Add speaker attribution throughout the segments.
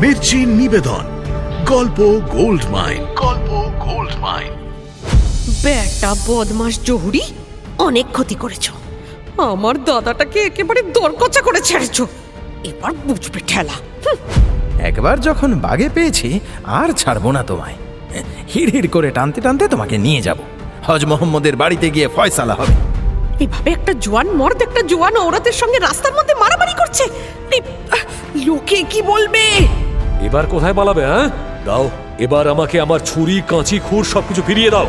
Speaker 1: মির্চি নিবেদন গল্প gold mine. গল্প গোল্ড মাইন।
Speaker 2: বেটা বদমাস জহুরি, অনেক ক্ষতি করেছ। আমার দাদাটাকে একেবারে দরকচা করে ছেড়েছ। এবার বুঝবে ঠেলা।
Speaker 3: একবার যখন বাগে পেয়েছি আর ছাড়বো না তোমায়। হিড় হিড় করে টানতে টানতে তোমাকে নিয়ে যাব। হজ মোহাম্মদের বাড়িতে গিয়ে ফয়সালা হবে।
Speaker 2: এভাবে একটা জোয়ান মর্দ একটা জোয়ান ওরাতের সঙ্গে রাস্তার মধ্যে মারামারি করছে, লোকে কি বলবে?
Speaker 4: এবার কোথায় পালাবে? হ্যাঁ, দাও এবার আমাকে আমার ছুরি, কাঁচি, খুর সবকিছু ফিরিয়ে দাও।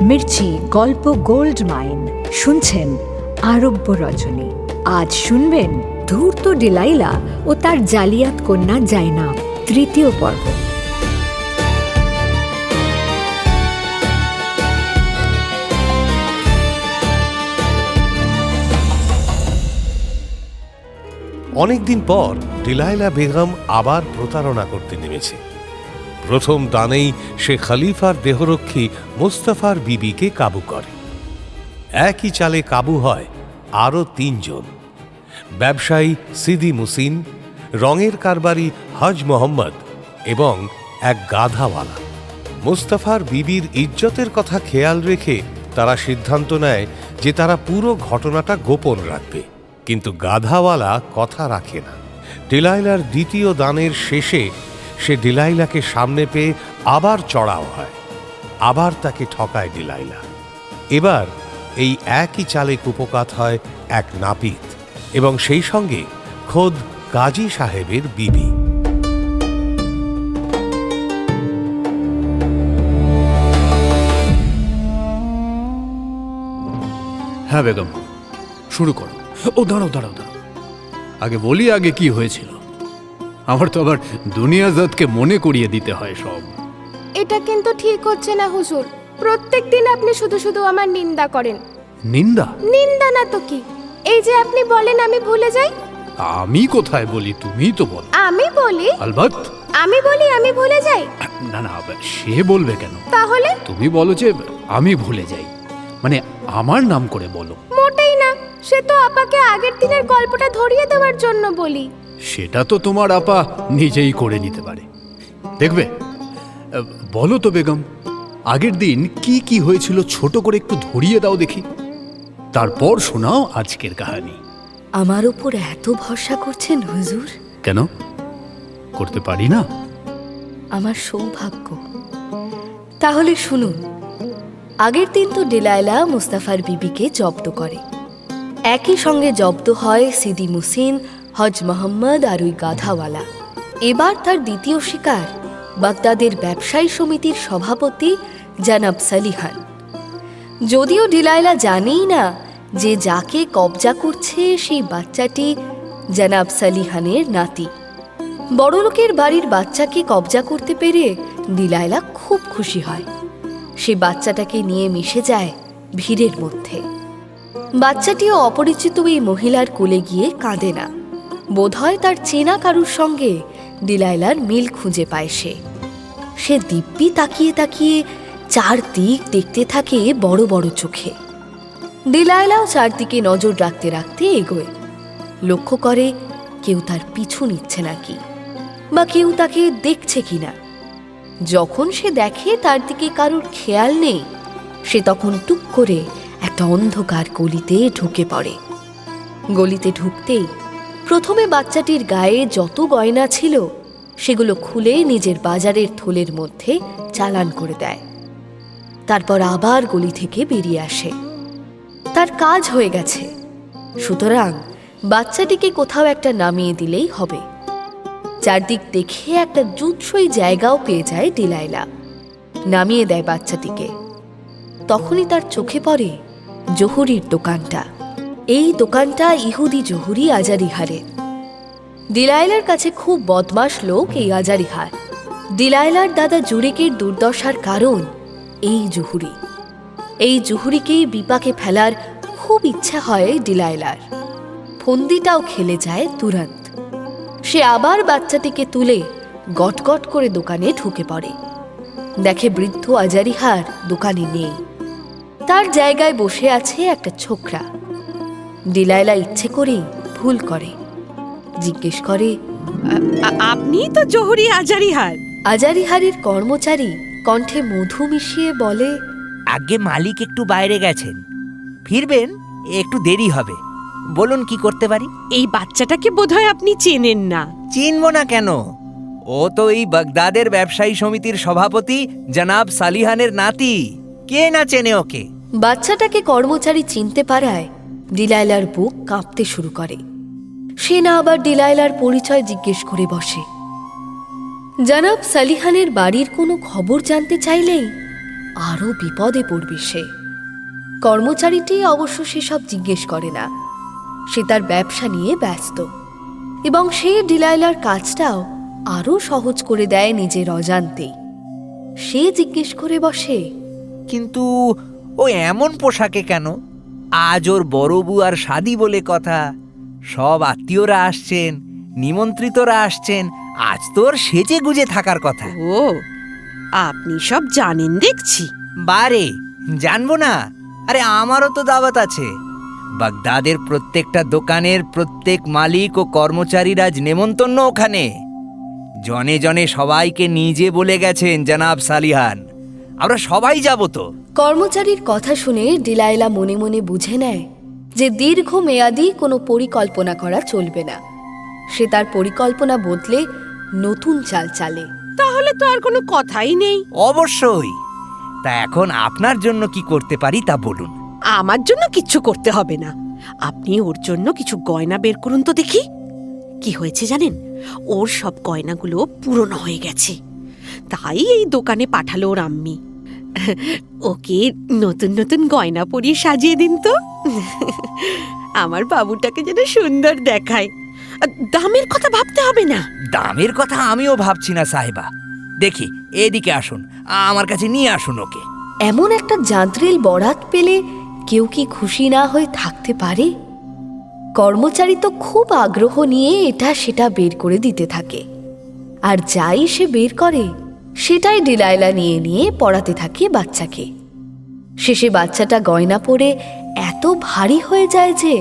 Speaker 5: মির্চি গল্প গোল্ড মাইন শুনছেন আরব্য রজনী। আজ শুনবেন ধূর্ত ডিলাইলা ও তার জালিয়াত কন্যা জাইনাব, তৃতীয় পর্ব।
Speaker 6: অনেকদিন পর ডিলাইলা বেগম আবার প্রতারণা করতে নেমেছে। প্রথম দানেই সে খলিফার দেহরক্ষী মুস্তাফার বিবিকে কাবু করে। একই চালে কাবু হয় আরও ৩ জন: ব্যবসায়ী সিদি মুসিন, রঙের কারবারি হজ মোহাম্মদ এবং এক গাধাওয়ালা। মুস্তাফার বিবির ইজ্জতের কথা খেয়াল রেখে তারা সিদ্ধান্ত নেয় যে তারা পুরো ঘটনাটা গোপন রাখবে, কিন্তু গাধাওয়ালা কথা রাখে না। ডিলাইলার দ্বিতীয় দানের শেষে সে ডিলাইলাকে সামনে পেয়ে আবার চড়াও হয়, আবার তাকে ঠকায় ডিলাইলা। এবার এই একই চালে কুপকাত হয় এক নাপিত এবং সেই সঙ্গে খোদ কাজী সাহেবের বিবি।
Speaker 7: হ্যাঁ বেগম, শুরু করো। ও দাঁড়াও দাঁড়াও দাঁড়াও, আগে বলি আগে কি হয়েছিল। আমার তো আবার দুনিয়াজাতকে মনে করিয়ে দিতে হয় সব।
Speaker 8: এটা কিন্তু ঠিক হচ্ছে না হুজুর। প্রত্যেকদিন আপনি শুধু শুধু আমার নিন্দা করেন।
Speaker 7: নিন্দা?
Speaker 8: নিন্দা না তো কি, এই যে আপনি বলেন আমি ভুলে যাই।
Speaker 7: আমি কোথায় বলি, তুমিই তো বলো।
Speaker 8: আমি বলি?
Speaker 7: আলবাত
Speaker 8: আমি বলি আমি ভুলে যাই।
Speaker 7: না না, সে বলবে কেন?
Speaker 8: তাহলে
Speaker 7: তুমি বলো যে আমি ভুলে যাই, মানে আমার নাম করে বলো।
Speaker 8: মোটেই না, সে তো আপাকে আগের দিনের গল্পটা ধরিয়ে দেওয়ার জন্য বলি।
Speaker 7: সেটা তো তোমার আপা নিজেই করে নিতে পারে, দেখবে। বলো তো বেগম, আগের দিন কি কি হয়েছিল ছোট করে একটু ধরিয়ে দাও দেখি, তারপর শোনাও আজকের কাহিনী।
Speaker 5: আমার উপর এত ভরসা করছেন হুজুর?
Speaker 7: কেন করতে পারি না?
Speaker 5: আমার সৌভাগ্য। তাহলে শুনুন। আগের দিন তো ডিলাইলা মুস্তাফার বিবিকে জব্দ করে। একই সঙ্গে জব্দ হয় সিদি মুসিন, হজ মোহাম্মদ আর ওই গাধাওয়ালা। এবার তার দ্বিতীয় শিকার বাগদাদের ব্যবসায়ী সমিতির সভাপতি জানাব সালিহান। যদিও ডিলাইলা জানেই না যে যাকে কবজা করছে সেই বাচ্চাটি জানাব সালিহানের নাতি। বড়লোকের বাড়ির বাচ্চাকে কবজা করতে পেরে ডিলাইলা খুব খুশি হয়। সে বাচ্চাটাকে নিয়ে মিশে যায় ভিড়ের মধ্যে। বাচ্চাটিও অপরিচিত এই মহিলার কোলে গিয়ে কাঁদে না। বোধহয় তার চেনা কারুর সঙ্গে ডিলাইলার মিল খুঁজে পায় সে দিব্যি তাকিয়ে তাকিয়ে চারদিক দেখতে থাকে বড় বড় চোখে। ডিলাইলাও চারদিকে নজর রাখতে রাখতে এগোয়। লক্ষ্য করে কেউ তার পিছু নিচ্ছে নাকি, বা কেউ তাকে দেখছে কিনা। যখন সে দেখে তার দিকে কারুর খেয়াল নেই, সে তখন টুক করে একটা অন্ধকার গলিতে ঢুকে পড়ে। গলিতে ঢুকতেই প্রথমে বাচ্চাটির গায়ে যত গয়না ছিল সেগুলো খুলে নিজের বাজারের থলের মধ্যে চালান করে দেয়। তারপর আবার গলি থেকে বেরিয়ে আসে। তার কাজ হয়ে গেছে, সুতরাং বাচ্চাটিকে কোথাও একটা নামিয়ে দিলেই হবে। চারদিক দেখে একটা জুৎসই জায়গাও পেয়ে যায় ডিলাইলা। নামিয়ে দেয় বাচ্চাটিকে। তখনই তার চোখে পড়ে জহুরির দোকানটা। এই দোকানটা ইহুদি জহুরি আজারিহারের। ডিলাইলার কাছে খুব বদমাশ লোক এই আজারিহার। ডিলাইলার দাদা জুরেকের দুর্দশার কারণ এই জহুরি। এই জহুরিকেই বিপাকে ফেলার খুব ইচ্ছা হয় ডিলাইলার। ফন্দিটাও খেলে যায় তুরন্ত। সে আবার বাচ্চাটিকে তুলে গটগট করে দোকানে ঢুকে পড়ে। দেখে বৃদ্ধ আজারিহার দোকানে নেই। তার জায়গায় বসে আছে একটা ছোকরা। ডিলাইলা ইচ্ছে করেই ভুল করে, জিজ্ঞেস করে,
Speaker 2: আপনি তো জহুরি আজারিহার।
Speaker 5: আজারিহারের কর্মচারী কণ্ঠে মধু মিশিয়ে বলে,
Speaker 9: আগে মালিক একটু বাইরে গেছেন, ফিরবেন, একটু দেরি হবে। বলুন কি করতে পারি?
Speaker 2: এই বাচ্চাটাকে বোধহয় আপনি চেনেন না।
Speaker 9: চিনব না কেন? ও তো এই বাগদাদের ব্যবসায়ী সমিতির সভাপতি জনাব সালিহানের নাতি। কে না চেনে ওকে?
Speaker 5: বাচ্চাটাকে কর্মচারী চিনতে পারায় ডিলাইলার বুক কাঁপতে শুরু করে। সে না আবার ডিলাইলার পরিচয় জিজ্ঞেস করে বসে। জনাব সালিহানের বাড়ির কোনো খবর জানতে চাইলেই আরও বিপদে পড়বে সে। কর্মচারীটি অবশ্য সেসব জিজ্ঞেস করে না, সে তার ব্যবসা নিয়ে ব্যস্ত, এবং সে ডিলাইলার কাজটাও আরও সহজ করে দেয় নিজের অজান্তেই। সে জিজ্ঞেস করে বসে,
Speaker 9: কিন্তু ও এমন পোশাকে কেন? আজ ওর বড় বুয়ার শাদি বলে কথা, সব আত্মীয়রা আসছেন, নিমন্ত্রিতরা আসছেন, আজ তোর সেজে গুজে থাকার কথা।
Speaker 2: ও, আপনি সব জানেন দেখছি।
Speaker 9: বারে, জানবো না? আরে আমারও তো দাওয়াত আছে। বাগদাদের প্রত্যেকটা দোকানের প্রত্যেক মালিক ও কর্মচারীরা আজ নেমন্তন্ন ওখানে। জনে জনে সবাইকে নিজে বলে গেছেন জনাব সালিহান। আমরা সবাই যাব তো।
Speaker 5: কর্মচারীর কথা শুনে ডিলাইলা মনে মনে বুঝে নেয় যে দীর্ঘমেয়াদী কোনো পরিকল্পনা করা চলবে না। সে তার পরিকল্পনা বদলে নতুন চাল চালে।
Speaker 2: তাহলে তো আর কোনো কথাই নেই।
Speaker 9: অবশ্যই। তা এখন আপনার জন্য কি করতে পারি তা বলুন।
Speaker 2: আমার জন্য কিচ্ছু করতে হবে না, আপনি ওর জন্য কিছু গয়না বের করুন তো দেখি। কি হয়েছে জানেন, ওর সব গয়নাগুলো পুরনো হয়ে গেছে, তাই এই দোকানে পাঠালো ওর আম্মি। ওকে নতুন নতুন গয়না পরিয়ে সাজিয়ে দিন তো, আমার বাবুটাকে যেন সুন্দর দেখায়। দামের কথা ভাবতে হবে না।
Speaker 9: দামের কথা আমিও ভাবছি না সাহেবা। দেখি, এদিকে আসুন, আমার কাছে নিয়ে আসুন ওকে।
Speaker 5: এমন একটা জাঁতরেল বরাত পেলে কেউ কি খুশি না হয়ে থাকতে পারে? কর্মচারী তো খুব আগ্রহ নিয়ে এটা সেটা বের করে দিতে থাকে, আর যাই সে বের করে সেটাই ডিলাইলা নিয়ে নিয়ে পড়াতে থাকে বাচ্চাকে। শেষে বাচ্চাটা গয়না পরে এত ভারী হয়ে যায় যে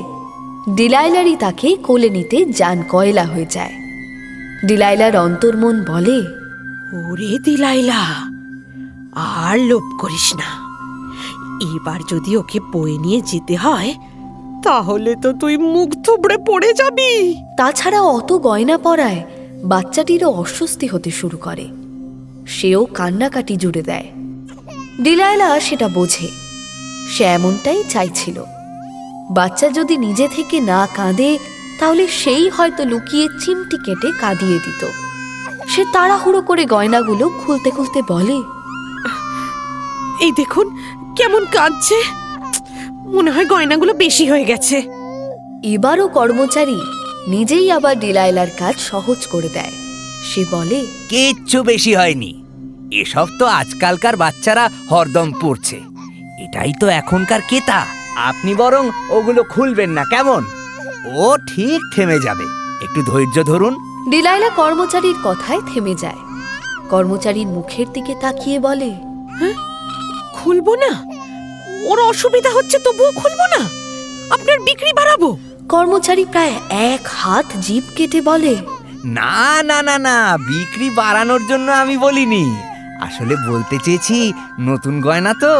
Speaker 5: ডিলাইলারই তাকে কোলে নিতে জান কয়লা হয়ে যায়। ডিলাইলার অন্তর্মন বলে,
Speaker 2: ওরে দিলাইলা, আর লোভ করিস না। এবার যদি ওকে বয়ে নিয়ে যেতে হয় তাহলে তো তুই মুখ থুবড়ে পড়ে যাবি।
Speaker 5: তাছাড়া অত গয়না পরায় বাচ্চাটিরও অস্বস্তি হতে শুরু করে, সেও কান্নাকাটি জুড়ে দেয়। ডিলাইলা সেটা বোঝে, সে এমনটাই চাইছিল। বাচ্চা যদি নিজে থেকে না কাঁদে তাহলে সেই হয়তো লুকিয়ে চিমটি কেটে কাঁদিয়ে দিত। সে তাড়াহুড়ো করে গয়নাগুলো খুলতে খুলতে বলে,
Speaker 2: এই দেখুন কেমন কাঁদছে, মনে হয় গয়নাগুলো বেশি হয়ে গেছে।
Speaker 5: এবারও কর্মচারী নিজেই আবার ডিলাইলার কাজ সহজ করে দেয়। সে বলে,
Speaker 9: কিচ্ছু বেশি হয়নি, এসব তো আজকালকার বাচ্চারা হরদম পড়ছে, এটাই তো এখনকার কেতা। আপনি বরং ওগুলো খুলবেন না কেমন? ও ঠিক থেমে যাবে, একটু ধৈর্য ধরুন।
Speaker 5: ডিলাইলা কর্মচারীর কথায় থেমে যায়। কর্মচারীর মুখের দিকে তাকিয়ে বলে,
Speaker 2: খুলবো না? ওর অসুবিধা হচ্ছে তবুও খুলবো না? আপনার বিক্রি বাড়াবো?
Speaker 5: কর্মচারী প্রায় এক হাত জিভ কেটে বলে,
Speaker 9: না না না না, বিক্রি বাড়ানোর জন্য আমি বলিনি। আসলে বলতে চেয়েছি নতুন গয়না তো,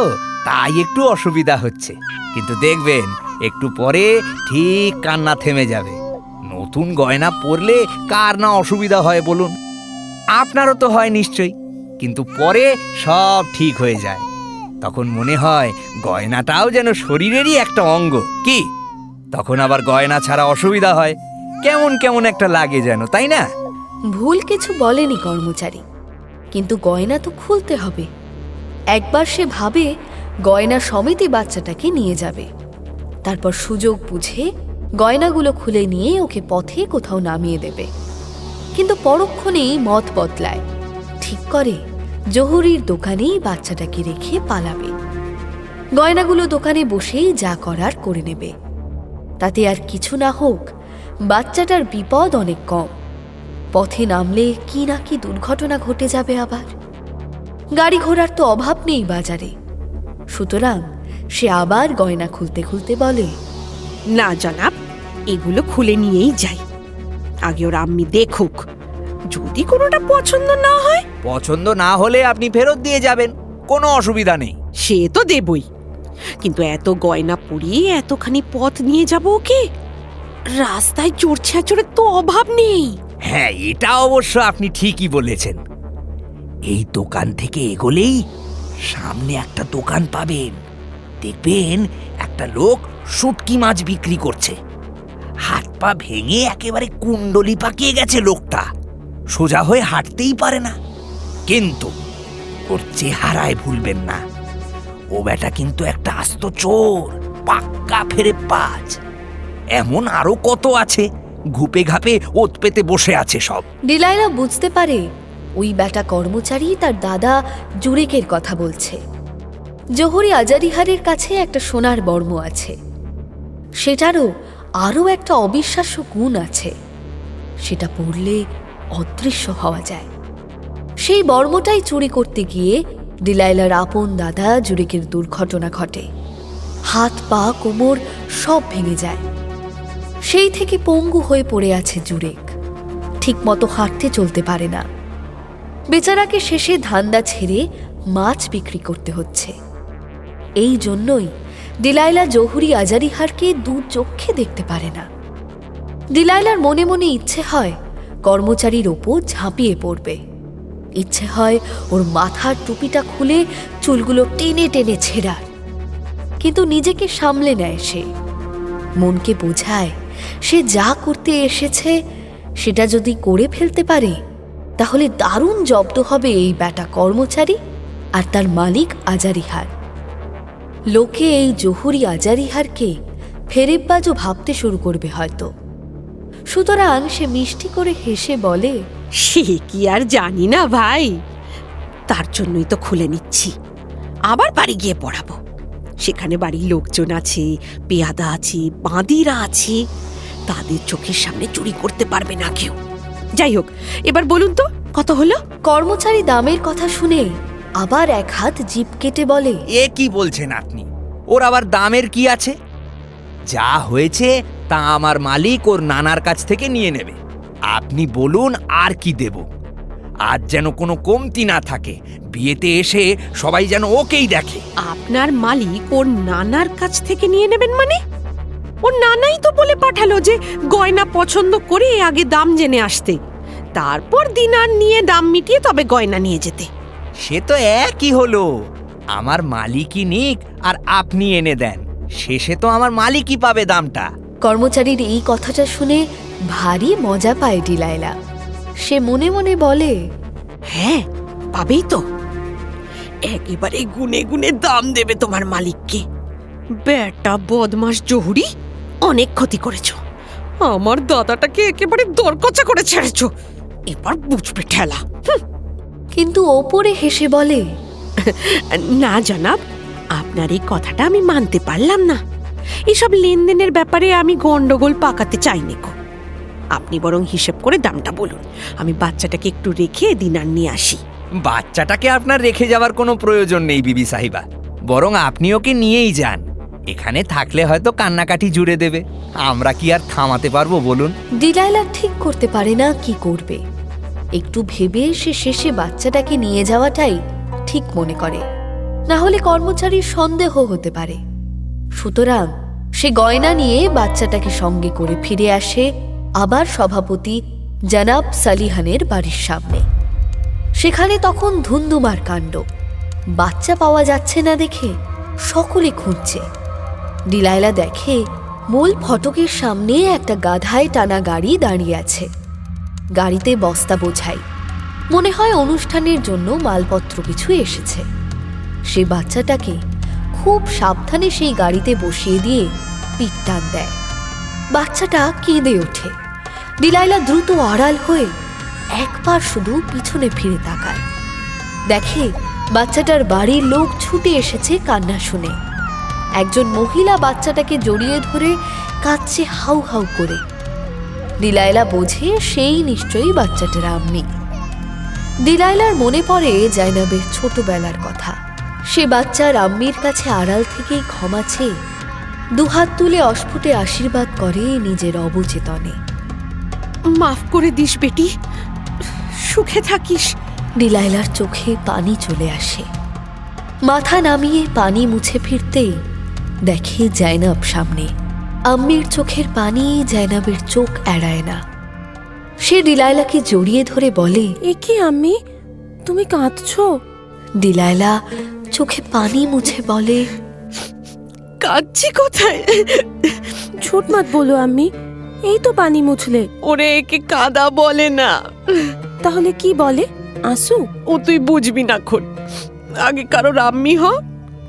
Speaker 9: তাই একটু অসুবিধা হচ্ছে, কিন্তু দেখবেন একটু পরে ঠিক কান্না থেমে যাবে। নতুন গয়না পরলে কার না অসুবিধা হয় বলুন? আপনারও তো হয় নিশ্চয়ই, কিন্তু পরে সব ঠিক হয়ে যায়। তখন মনে হয় গয়নাটাও যেন শরীরেরই একটা অঙ্গ। কি, তখন আবার গয়না ছাড়া অসুবিধা হয়, কেমন কেমন একটা লাগে যেন, তাই না?
Speaker 5: ভুল কিছু বলেনি কর্মচারী, কিন্তু গয়না তো খুলতে হবে। একবার সে ভাবে গয়না সমিতি বাচ্চাটাকে নিয়ে যাবে, তারপর সুযোগ বুঝে গয়নাগুলো খুলে নিয়ে ওকে পথে কোথাও নামিয়ে দেবে। কিন্তু পরক্ষণেই মত বদলায়, ঠিক করে জহুরির দোকানেই বাচ্চাটাকে রেখে পালাবে। গয়নাগুলো দোকানে বসেই যা করার করে নেবে, তাতে আর কিছু না হোক বাচ্চাটার বিপদ অনেক কম। পথে নামলে কি না কি দুর্ঘটনা ঘটে যাবে আবার। গাড়ি ঘোড়ার তো অভাব নেই বাজারে, সুতরাং সে আবার গয়না খুলতে খুলতে বলে,
Speaker 2: না জনাব, এগুলো খুলে নিয়েই যাই। আগে ওর আম্মি দেখুক, যদি কোনোটা পছন্দ না হয়
Speaker 9: পছন্দ না হলে আপনি ফেরত দিয়ে যাবেন, কোনো অসুবিধা নেই।
Speaker 2: সে তো দেবই, কিন্তু এত গয়না পরিয়ে এতখানি পথ নিয়ে যাব ওকে, রাস্তায় চোর ছেঁচড়ের তো অভাব নেই।
Speaker 9: হ্যাঁ, এটা অবশ্য আপনি ঠিকই বলেছেন। এই দোকান থেকে এগোলেই সামনে একটা দোকান পাবেন, দেখবেন একটা লোক শুটকি মাছ বিক্রি করছে। হাত পা ভেঙে একেবারে কুণ্ডলি পাকিয়ে গেছে লোকটা, সোজা হয়ে হাঁটতেই পারে না। কিন্তু ওর চেহারায় ভুলবেন না, ও বেটা কিন্তু একটা আস্ত চোর, পাক্কা ফেরে পাজ। এমন আরো কত আছে, ঘুপে ঘাপে ওত পেতে বসে আছে সব।
Speaker 5: ডিলাইলা বুঝতে পারে ওই বেটা কর্মচারী তার দাদা জুরেকের কথা বলছে। জহুরি আজারিহারের কাছে একটা সোনার বর্ম আছে, সেটারও আরও একটা অবিশ্বাস্য গুণ আছে, সেটা পড়লে অদৃশ্য হওয়া যায়। সেই বর্মটাই চুরি করতে গিয়ে ডিলাইলার আপন দাদা জুরেকের দুর্ঘটনা ঘটে। হাত পা কোমর সব ভেঙে যায়। সেই থেকে পঙ্গু হয়ে পড়ে আছে জুরেক, ঠিকমতো হাঁটতে চলতে পারে না। বেচারাকে শেষে ধান্দা ছেড়ে মাছ বিক্রি করতে হচ্ছে। এই জন্যই ডিলাইলা জহুরি আজারিহারকে দু চোখে দেখতে পারে না। ডিলাইলার মনে মনে ইচ্ছে হয় কর্মচারীর ওপর ঝাঁপিয়ে পড়বে, ইচ্ছে হয় ওর মাথার টুপিটা খুলে চুলগুলো টেনে টেনে ছেঁড়ার, কিন্তু নিজেকে সামলে নেয় সে। মনকে বোঝায় সে যা করতে এসেছে সেটা যদি করে ফেলতে পারে তাহলে দারুণ জব্দ হবে এই বেটা কর্মচারী আর তার মালিক আজারিহার। লোকে এই জহুরি আজারিহারকে ফেরেববাজও ভাবতে শুরু করবে হয়তো। সুতরাং সে মিষ্টি করে হেসে বলে,
Speaker 2: সে কি আর জানি না ভাই, তার জন্যই তো খুলে নিচ্ছি। আবার বাড়ি গিয়ে পড়াবো, সেখানে বাড়ির লোকজন আছে, পেয়াদা আছে, বাঁদিরা আছে, তাদের চোখের সামনে চুরি করতে পারবে না কেউ। যাই হোক, এবার বলুন তো কত হলো?
Speaker 5: কর্মচারী দামের কথা শুনে আবার এক হাত জিভ কেটে বলে,
Speaker 9: এ কি বলছেন আপনি? ওর আবার দামের কি আছে? যা হয়েছে তা আমার মালিক ওর নানার কাছ থেকে নিয়ে নেবে। আপনি বলুন আর কি দেব। আজ যেন কোনো কমতি না থাকে, বিয়েতে এসে সবাই যেন ওকেই দেখে।
Speaker 2: আপনার মালিক ওর নানার কাছ থেকে নিয়ে নেবেন মানে? ওর নানাই তো বলে পাঠালো যে গয়না পছন্দ করে আগে দাম জেনে আসতে, তারপর দিনার নিয়ে দাম মিটিয়ে তবে গয়না নিয়ে যেতে।
Speaker 9: সে তো একই হলো, আমার মালিকই নিক আর আপনি এনে দেন, শেষে তো আমার মালিকই পাবে দামটা।
Speaker 5: কর্মচারীর এই কথাটা শুনে ভারী মজা পায় ডিলাইলা। সে মনে মনে বলে,
Speaker 2: হ্যাঁ পাবেই তো, একেবারে গুনে গুনে দাম দেবে তোমার মালিককে। বেটা বদমাস জহুরি, অনেক ক্ষতি করেছো, আমার দাদাটাকে একেবারে দরকচা করে ছেড়েছো, এবার বুঝবে ঠেলা।
Speaker 5: কিন্তু ওপরে হেসে বলে,
Speaker 2: না জনাব, আপনার এই কথাটা আমি মানতে পারলাম না। এসব লেনদেনের ব্যাপারে আমি গন্ডগোল পাকাতে চাইনি গো। আপনি বরং হিসেব করে দামটা বলুন, আমি বাচ্চাটাকে একটু রেখে দিনার নিয়ে আসি।
Speaker 9: বাচ্চাটাকে আপনার রেখে যাওয়ার কোনো প্রয়োজন নেই বিবি সাহিবা, বরং আপনি ওকে নিয়েই যান। এখানে থাকলে হয়তো কান্নাকাটি জুড়ে দেবে, আমরা কি আর থামাতে পারবো বলুন?
Speaker 5: ডিলাইলা ঠিক করতে পারে না কি করবে। একটু ভেবে সে শেষে বাচ্চাটাকে নিয়ে যাওয়াটাই ঠিক মনে করে, না হলে কর্মচারীর সন্দেহ হতে পারে। সুতরাং সে গয়না নিয়ে বাচ্চাটাকে সঙ্গে করে ফিরে আসে আবার সভাপতি জনাব সালিহানের বাড়ির সামনে। সেখানে তখন ধুন্ধুমার কাণ্ড। বাচ্চা পাওয়া যাচ্ছে না দেখে সকলে খুঁজছে। ডিলাইলা দেখে মূল ফটকের সামনে একটা গাধায় টানা গাড়ি দাঁড়িয়ে আছে। গাড়িতে বস্তা বোঝাই, মনে হয় অনুষ্ঠানের জন্য মালপত্র কিছু এসেছে। সে বাচ্চাটাকে খুব সাবধানে সেই গাড়িতে বসিয়ে দিয়ে পিঠ টান দেয়। বাচ্চাটা কেঁদে ওঠে। ডিলাইলা দ্রুত আড়াল হয়ে একবার শুধু পিছনে ফিরে তাকায়, দেখে বাচ্চাটার বাড়ির লোক ছুটে এসেছে কান্না শুনে। একজন মহিলা বাচ্চাটাকে জড়িয়ে ধরে কাঁদছে হাউ হাউ করে। ডিলাইলা বোঝে সেই নিশ্চয়ই বাচ্চাটার আম্মি। ডিলাইলার মনে পড়ে জাইনাবের ছোটবেলার কথা। সে বাচ্চার আম্মির কাছে আড়াল থেকেই ক্ষমা চেয়ে দুহাত তুলে অস্ফুটে আশীর্বাদ করে নিজের অবচেতনে।
Speaker 2: মাফ করে দিস বেটি, সুখে থাকিস।
Speaker 5: ডিলাইলার চোখে পানি চলে আসে। মাথা নামিয়ে পানি মুছে ফিরতেই দেখে জাইনাব সামনে। আম্মির চোখের পানি জাইনাবের চোখ এড়ায় না। সে ডিলাইলাকে জড়িয়ে ধরে বলে,
Speaker 8: এ কি আম্মি, তুমি কাঁদছো?
Speaker 5: ডিলাইলা চোখে পানি মুছে বলে,
Speaker 2: কাঁদছি কোথায়?
Speaker 8: ছোট মত বলো আম্মি, এই তো পানি মুছলে।
Speaker 2: ওরে একে কাদা বলে না।
Speaker 8: তাহলে কি বলে? আসু?
Speaker 2: ও তুই বুঝবি না খন, আগে কারোর আম্মি হ,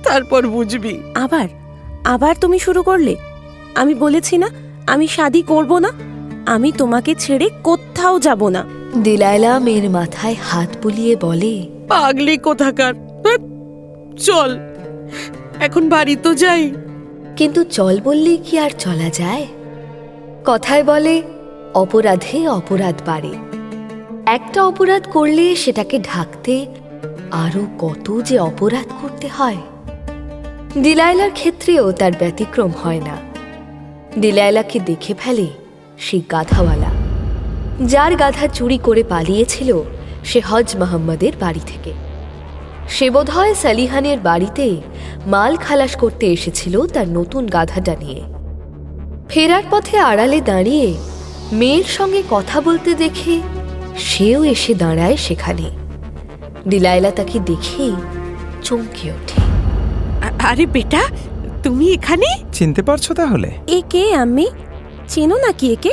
Speaker 2: তারপর বুঝবি।
Speaker 8: আবার আবার তুমি শুরু করলে? আমি বলেছি না আমি শাদি করব না, আমি তোমাকে ছেড়ে কোথাও যাব না।
Speaker 5: ডিলাইলা মেয়ের মাথায় হাত বুলিয়ে বলে,
Speaker 2: পাগলি কোথাকার, ধ্যাৎ, চল এখন বাড়ি তো যাই।
Speaker 5: কিন্তু চল বললে কি আর চলা যায়? কথায় বলে অপরাধে অপরাধ বাড়ে। একটা অপরাধ করলে সেটাকে ঢাকতে আরো কত যে অপরাধ করতে হয়। ডিলাইলার ক্ষেত্রেও তার ব্যতিক্রম হয় না। ডিলাইলাকে দেখে ফেলে সেই গাধাওয়ালা, যার গাধা চুরি করে পালিয়েছিল সে হজ মোহাম্মদের বাড়ি থেকে। সে বোধহয় সালিহানের বাড়িতে মাল খালাস করতে এসেছিল তার নতুন গাধাটা নিয়ে। ফেরার পথে আড়ালে দাঁড়িয়ে মেয়ের সঙ্গে কথা বলতে দেখে সেও এসে দাঁড়ায় সেখানে। ডিলাইলা তাকে দেখেই চমকে ওঠে।
Speaker 2: আরে বেটা, তুমি এখানে?
Speaker 3: চিনতে পারছো তাহলে?
Speaker 8: এ কে আম্মি, চেনো নাকি একে?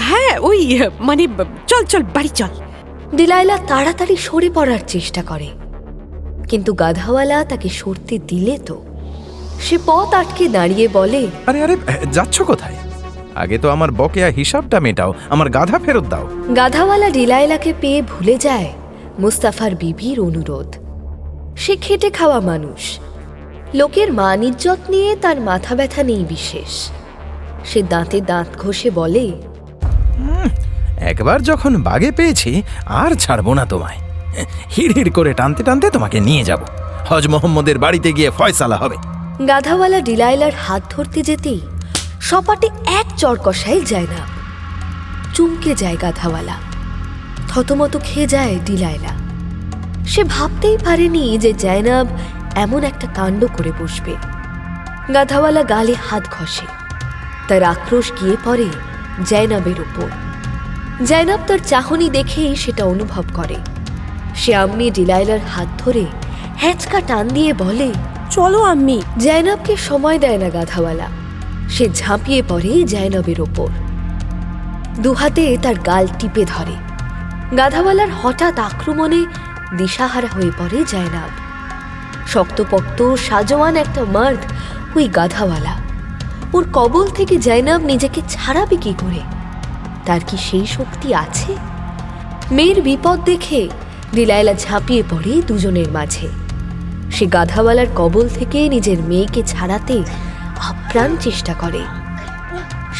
Speaker 2: হ্যাঁ, ওই মানে চল চল বাড়ি চল।
Speaker 5: ডিলাইলা তাড়াতাড়ি সরে পড়ার চেষ্টা করে, কিন্তু গাধাওয়ালা তাকে সরতে দিলে তো। সে পথ আটকে দাঁড়িয়ে বলে,
Speaker 3: আরে আরে, যাচ্ছ কোথায়? আগে তো আমার বকেয়া হিসাবটা মেটাও, আমার গাধা ফেরত দাও।
Speaker 5: গাধাওয়ালা ডিলাইলাকে পেয়ে ভুলে যায় মুস্তাফার বিবির অনুরোধ। সে খেটে খাওয়া মানুষ, লোকের মান ইজ্জত নিয়ে তার মাথা ব্যথা নেই বিশেষ। সে দাঁতে দাঁত ঘষে বলে,
Speaker 3: একবার যখন বাগে পেয়েছি আর ছাড়বো না তোমায়। হিড় করে টানতে টানতে তোমাকে নিয়ে যাব, হজ মোহাম্মদের বাড়িতে গিয়ে ফয়সালা হবে।
Speaker 5: গাধাওয়ালা ডিলাইলার হাত ধরতে যেতেই সপাটে এক চড় কষায় যায় না। চমকে যায় গাধাওয়ালা, থতমত খেয়ে যায় ডিলাইলা। সে ভাবতেই পারেনি যে জাইনাব এমন একটা কাণ্ড করে বসবে। গাধাওয়ালা গালে হাত ঘষে, তার আক্রোশ গিয়ে পড়ে জাইনাবের উপর। জাইনাব তার চাহনি দেখেই সেটা অনুভব করে। সে আম্মি ডিলাইলার হাত ধরে হ্যাঁচকা টান দিয়ে বলে,
Speaker 8: চলো আম্মি।
Speaker 5: জাইনাবকে সময় দেয় না গাধাওয়ালা, সে ঝাঁপিয়ে পড়ে জাইনাবের ওপর, দুহাতে তার গাল টিপে ধরে। গাধাওয়ালার হঠাৎ আক্রমণে দিশাহারা হয়ে পড়ে জাইনাব। শক্তপোক্ত সাজওয়ান একটা মার্দ ওই গাধাওয়ালা, ওর কবল থেকে জাইনাব নিজেকে ছাড়াবে কি করে? তার কি সেই শক্তি আছে? মেয়ের বিপদ দেখে ডিলাইলা ঝাঁপিয়ে পড়ে দুজনের মাঝে। সে গাধাওয়ালার কবল থেকে নিজের মেয়েকে ছাড়াতে আপ্রাণ চেষ্টা করে।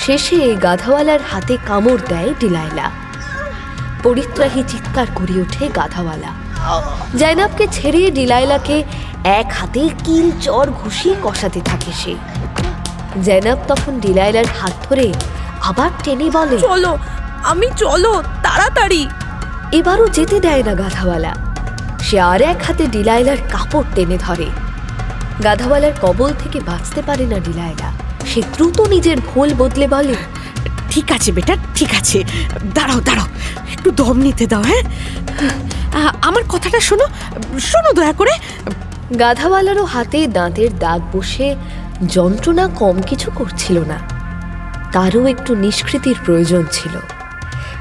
Speaker 5: শেষে গাধাওয়ালার হাতে কামড় দেয় ডিলাইলা। পরিত্রাহী চিৎকার করে ওঠে গাধাওয়ালা। জাইনাবকে ছেড়ে ডিলাইলাকে এক হাতে কিল চর ঘুষিয়ে কষাতে থাকে সে। জাইনাব তখন ডিলাইলার হাত ধরে আবার টেনে বলে,
Speaker 8: চলো আমি, চলো তাড়াতাড়ি।
Speaker 5: এবারও যেতে দেয় না গাধাওয়ালা। সে আর এক হাতে ডিলাইলার কাপড় টেনে ধরে। গাধাওয়ালার কবল থেকে বাঁচতে পারে না ডিলাইলা। সে দ্রুত নিজের ভুল বদলে বলে,
Speaker 2: ঠিক আছে বেটা, ঠিক আছে, দাঁড়াও দাঁড়াও, একটু দম নিতে দাও। হ্যাঁ, আমার কথাটা শোনো, শোনো দয়া করে।
Speaker 5: গাধাওয়ালারও হাতে দাঁতের দাগ বসে যন্ত্রণা কম কিছু করছিল না। তারও একটু নিষ্কৃতির প্রয়োজন ছিল।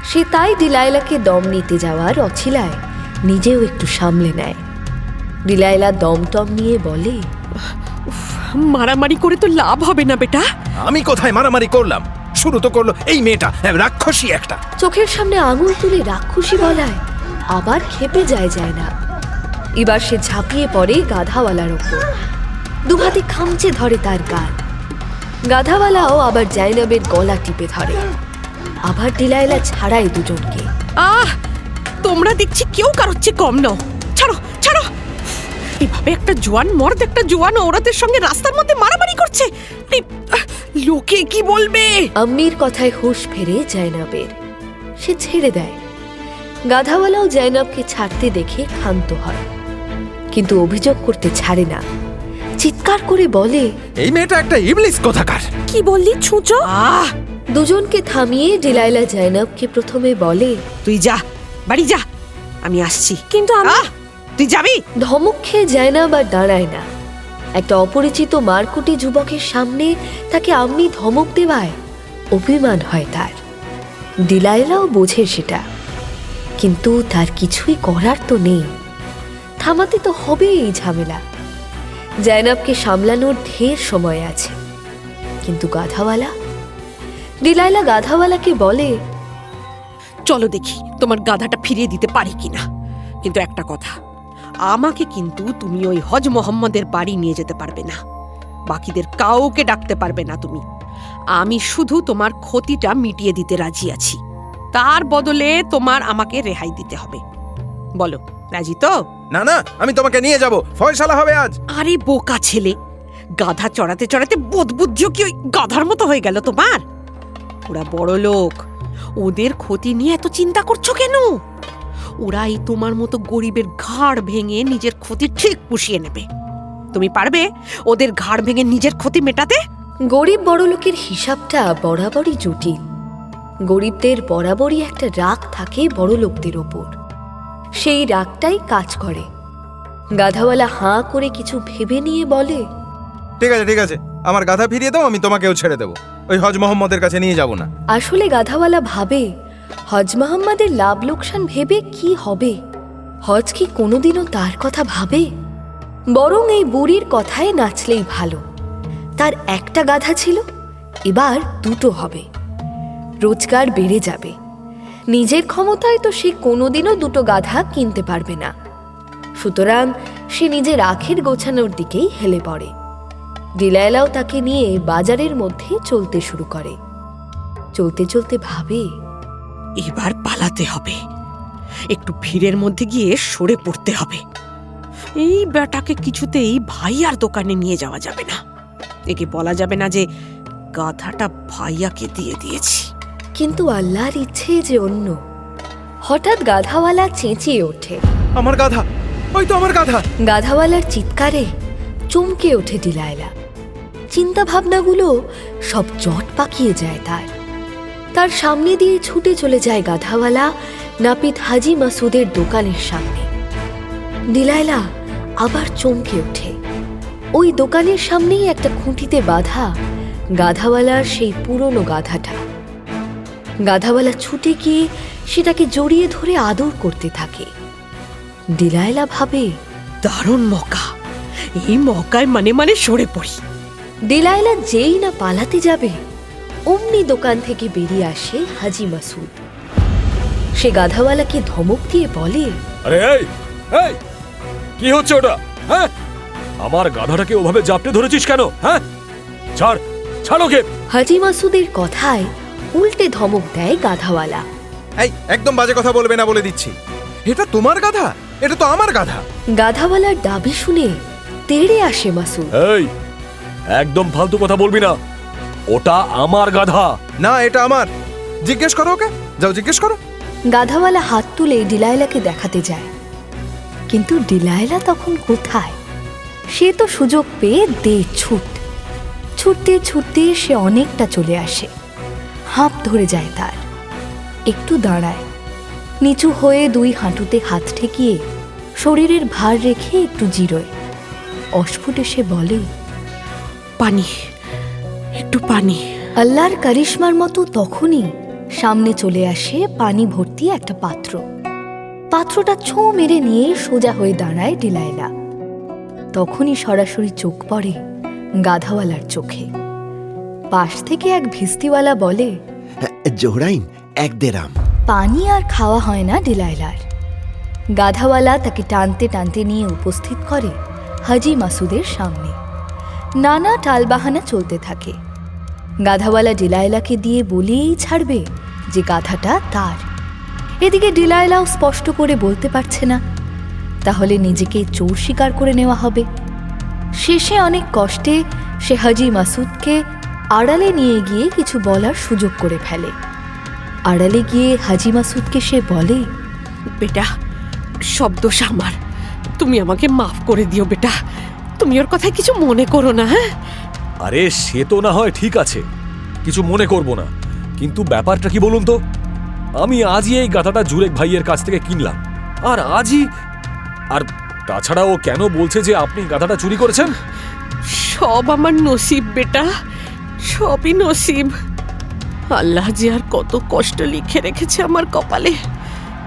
Speaker 5: সে তাই ডিলাইলাকে দম নিতে যাওয়ার অছিলায় নিজেও একটু সামলে নেয়। ডিলাইলা দমটম নিয়ে বলে,
Speaker 2: মারামারি করে তো লাভ হবে না বেটা।
Speaker 3: আমি কোথায় মারামারি করলাম? শুরু তো করলো এই মেয়েটা, রাক্ষসী একটা।
Speaker 5: চোখের সামনে আঙুল তুলে রাক্ষসী বলায় আবার খেপে যায় না। এবার সে ঝাঁপিয়ে পড়ে গাধাওয়ালার ওপর, দুহাতে খামচে ধরে তার গাল। গাধাওয়ালাও আবার জাইনাবের গলা টিপে ধরে। আবার ডিলাইলা ছাড়ায় দুজনকে।
Speaker 2: তোমরা দেখছি কেউ কারোর চেয়ে কম নাও, ছাড়ো ছাড়ো। এভাবে একটা জোয়ান মর্দ একটা জোয়ান ওরাতের সঙ্গে রাস্তার মধ্যে মারামারি করছে, আপনি লোকে কি বলবে?
Speaker 5: আম্মির কথায় হুঁশ ফেরে জয়নবের। সে ছেড়ে দেয়। গাধাওয়ালাও জয়নবকে ছাড়তে দেখে ক্ষান্ত হয়, কিন্তু অভিযোগ করতে ছাড়ে না। চিৎকার করে বলে,
Speaker 3: এই মেয়েটা একটা ইবলিস কোথাকার।
Speaker 8: কি বললি ছুঁচো?
Speaker 5: দুজনকে থামিয়ে ডিলাইলা জয়নবকে প্রথমে বলে,
Speaker 2: তুই যা, বাড়ি যা, আমি আসছি।
Speaker 8: কিন্তু
Speaker 2: তুই যাবি?
Speaker 5: ধমক খেয়ে জয়নব আর দাঁড়ায় না। একটা অপরিচিত মারকুটে যুবকের সামনে তাকে আম্মি ধমক দেওয়ায় অভিমান হয় তার। ডিলাইলাও বোঝে সেটা, কিন্তু তার কিছুই করার তো নেই। থামাতে তো হবে এই ঝামেলা। জয়নবকে সামলানোর ঢের সময় আছে, কিন্তু ডিলাইলা গাধাওয়ালাকে বলে,
Speaker 2: চলো দেখি তোমার গাধাটা ফিরিয়ে দিতে পারি কিনা। কিন্তু একটা কথা, আমাকে কিন্তু তুমি ওই হজ মোহাম্মদের বাড়ি নিয়ে যেতে পারবে না। বাকিদের কাউকে ডাকতে পারবে না তুমি। আমি শুধু তোমার ক্ষতিটা মিটিয়ে দিতে রাজি আছি, তার বদলে তোমার আমাকে রেহাই দিতে হবে। বলো, রাজি তো?
Speaker 3: না না, আমি তোমাকে নিয়ে যাব, ফয়সালা হবে আজ।
Speaker 2: আরে বোকা ছেলে, গাধা চড়াতে চড়াতে বোধবুদ্ধ কি ওই গাধার মতো হয়ে গেল তোমার? ওরা বড় লোক, ওদের ক্ষতি নিয়ে এত চিন্তা করছো কেন? ওরা এই তোমার মতো গরিবের ঘাড় ভেঙে নিজের ক্ষতি ঠিক পুষিয়ে নেবে। তুমি পারবে ওদের ঘাড় ভেঙে নিজের ক্ষতি মেটাতে?
Speaker 5: গরিব বড় লোকের হিসাবটা বরাবরই জটিল। গরিবদের বরাবরই একটা রাগ থাকে বড় লোকদের ওপর, সেই রাগটাই কাজ করে। গাধাওয়ালা হাঁ করে কিছু ভেবে নিয়ে বলে,
Speaker 3: ঠিক আছে ঠিক আছে, আমার গাধা ফিরিয়ে দাও, আমি তোমাকেও ছেড়ে দেবো। ওই হজ মোহাম্মদের কাছে নিয়ে যাব না।
Speaker 5: আসলে গাধাওয়ালা ভাবে, হজ মোহাম্মদের লাভ লোকসান ভেবে কি হবে? হজ কি কোনোদিনও তার কথা ভাবে? বরং এই বুড়ির কথায় নাচলেই ভালো। তার একটা গাধা ছিল, এবার দুটো হবে। রোজগার বেড়ে যাবে। নিজের ক্ষমতায় তো সে কোনোদিনও দুটো গাধা কিনতে পারবে না। সুতরাং সে নিজের আখের গোছানোর দিকেই হেলে পড়ে। ডিলাইলাও তাকে নিয়ে বাজারের মধ্যে চলতে শুরু করে। চলতে চলতে ভাবে,
Speaker 2: এবার পালাতে হবে, একটু ভিড়ের মধ্যে গিয়ে সরে পড়তে হবে। এই বেটাকে কিছুতেই ভাইয়ার দোকানে নিয়ে যাওয়া যাবে না। একে বলা যাবে না যে গাধাটা ভাইয়াকে দিয়ে দিয়েছি।
Speaker 5: কিন্তু আল্লাহর ইচ্ছে যে অন্য। হঠাৎ গাধাওয়ালা চেঁচিয়ে ওঠে,
Speaker 3: আমার গাধা, ওই তো আমার গাধা।
Speaker 5: গাধাওয়ালার চিৎকারে চমকে ওঠে ডিলাইলা। চিন্তা ভাবনাগুলো সব জট পাকিয়ে যায় তার সামনে দিয়ে ছুটে চলে যায় গাধাওয়ালা নাপিত হাজি মাসুদের দোকানের সামনে। ডিলাইলা আবার চমকে ওঠে। ওই দোকানের সামনেই একটা খুঁটিতে বাঁধা গাধাওয়ালার সেই পুরনো গাধাটা। গাধাওয়ালা ছুটে গিয়ে সেটাকে জড়িয়ে ধরে আদর করতে থাকে। ডিলাইলা ভাবে,
Speaker 2: দারুণ মৌকা, এই মৌকায় মানে মানে সরে পড়ি।
Speaker 5: ডিলাইলা যেই না পালাতে যাবে, অমনি দোকান থেকে বেরিয়ে আসে হাজি মাসুদ। সে গাধাওয়ালাকে ধমক দিয়ে বলে,
Speaker 4: আরে এই এই, কি হচ্ছে ওটা? হ্যাঁ, আমার গাধাটাকে ওভাবে জাপটে ধরেছিস কেন? হ্যাঁ, ছাড় ছাড় ওকে।
Speaker 5: হাজি মাসুদের কথায় উল্টে ধমক দেয় গাধাওয়ালা।
Speaker 3: এই, একদম বাজে কথা বলবে না বলে দিচ্ছি। এটা তোমার গাধা, এটা তো আমার গাধা।
Speaker 5: গাধাওয়ালার দাবি শুনে তেড়ে আসে মাসুদ।
Speaker 4: এই, একদম ফালতু কথা বলবি না, ওটা আমার গাধা।
Speaker 3: না, এটা আমার। জিজ্ঞেস করো ওকে, যাও জিজ্ঞেস করো।
Speaker 5: গাধাওয়ালা হাত তুলে ডিলাইলাকে দেখাতে যায়, কিন্তু ডিলাইলা তখন কোথায়? সে তো সুযোগ পেয়ে ছুটতে ছুটতে সে অনেকটা চলে আসে। হাঁপ ধরে যায় তার। একটু দাঁড়ায়, নিচু হয়ে দুই হাঁটুতে হাত ঠেকিয়ে শরীরের ভার রেখে একটু জিরোয়। অস্ফুটে সে বলে,
Speaker 2: পানি, একটু পানি।
Speaker 5: আল্লাহর কারিশমার মতো তখনই সামনে চলে আসে পানি ভর্তি একটা পাত্র। পাত্রটা ছোঁ মেরে নিয়ে সোজা হয়ে দাঁড়ায় ডিলাইলা। তখনই সরাসরি চোখ পড়ে গাধাওয়ালার চোখে। পাশ থেকে এক ভিস্তিওয়ালা বলে,
Speaker 1: জোহরাইন, 1 দেরাম।
Speaker 5: পানি আর খাওয়া হয় না ডিলাইলার। গাধাওয়ালা তাকে টানতে টানতে নিয়ে উপস্থিত করে হাজি মাসুদের সামনে। নানা টালবাহানা চলতে থাকে। গাধাওয়ালা ডিলাইলাকে দিয়ে বলেই ছাড়বে যে গাধাটা তার। এদিকে ডিলাইলাও স্পষ্ট করে বলতে পারছে না, তাহলে নিজেকে চোর স্বীকার করে নেওয়া হবে। শেষে অনেক কষ্টে সে হাজি মাসুদকে আড়ালে নিয়ে গিয়ে কিছু বলার সুযোগ করে ফেলে। আড়ালে গিয়ে হাজি মাসুদকে সে বলে,
Speaker 2: বেটা, সব দোষ আমার, তুমি আমাকে মাফ করে দিও বেটা, তুমি ওর কথায় কিছু মনে করো না। হ্যাঁ,
Speaker 4: আরে সে তো না হয় ঠিক আছে, কিছু মনে করব না, কিন্তু ব্যাপারটা কি বলুন তো? আমি আজই এই গাধাটা জুরেক ভাইয়ের কাছ থেকে কিনলাম, আর আজই, আর তাছাড়া ও কেন বলছে যে আপনি গাধাটা চুরি করেছেন?
Speaker 2: সব আমার নসিব বেটা, সবই নসিব। আল্লাহ যে আর কত কষ্ট লিখে রেখেছে আমার কপালে,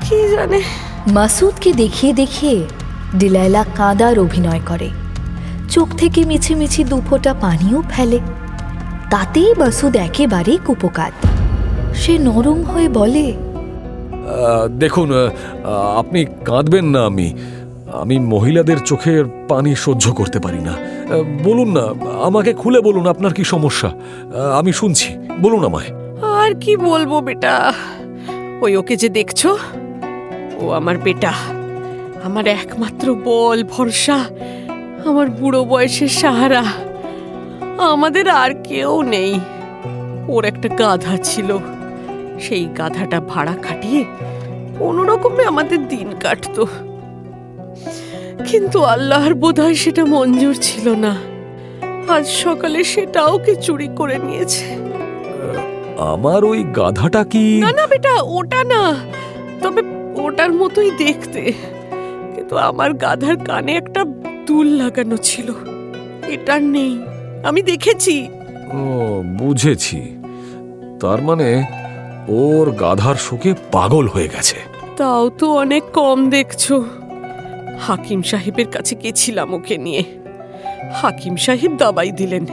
Speaker 2: কি জানে।
Speaker 5: মাসুদকে দেখিয়ে দেখিয়ে ডিলাইলা কাঁদার অভিনয় করে, চোখ থেকে মিছিমিছি দুফোঁটা পানিও ফেলে। তাতেই মাসুদ একেবারে কুপোকাত। সে নরম হয়ে বলে,
Speaker 4: দেখুন, আপনি কাঁদবেন না। আমি মহিলাদের চোখের পানি সহ্য করতে পারি না। বলুন না, আমাকে খুলে বলুন আপনার কি সমস্যা, আমি শুনছি, বলুন আমায়।
Speaker 2: আর কি বলবো বেটা, ওকে যে দেখছো, ও আমার বেটা, আমার একমাত্র বল ভরসা, আমার বুড়ো বয়সের সাহারা। আমাদের আর কেউ নেই। ওর একটা গাধা ছিল, সেই গাধাটা ভাড়া খাটিয়ে কোনোরকমে আমাদের দিন কাটতো, কিন্তু আল্লাহর বোধহয় সেটা মঞ্জুর ছিল না। আজ সকালে সেটাও কে চুরি করে নিয়েছে।
Speaker 4: আমার ওই গাধাটা কি?
Speaker 2: না না বেটা, ওটা না, তবে ওটার মতোই দেখতে, কিন্তু আমার গাধার কানে একটা দুল লাগানো ছিল, এটা নেই, আমি দেখেছি।
Speaker 4: ও, বুঝেছি, তার মানে ওর গাধার শোকে পাগল হয়ে গেছে।
Speaker 2: তাও তো অনেক কম দেখছো। হাকিম সাহেবের কাছে গেছিলাম ওকে নিয়ে, হাকিম সাহেব দাবাই দিলেন,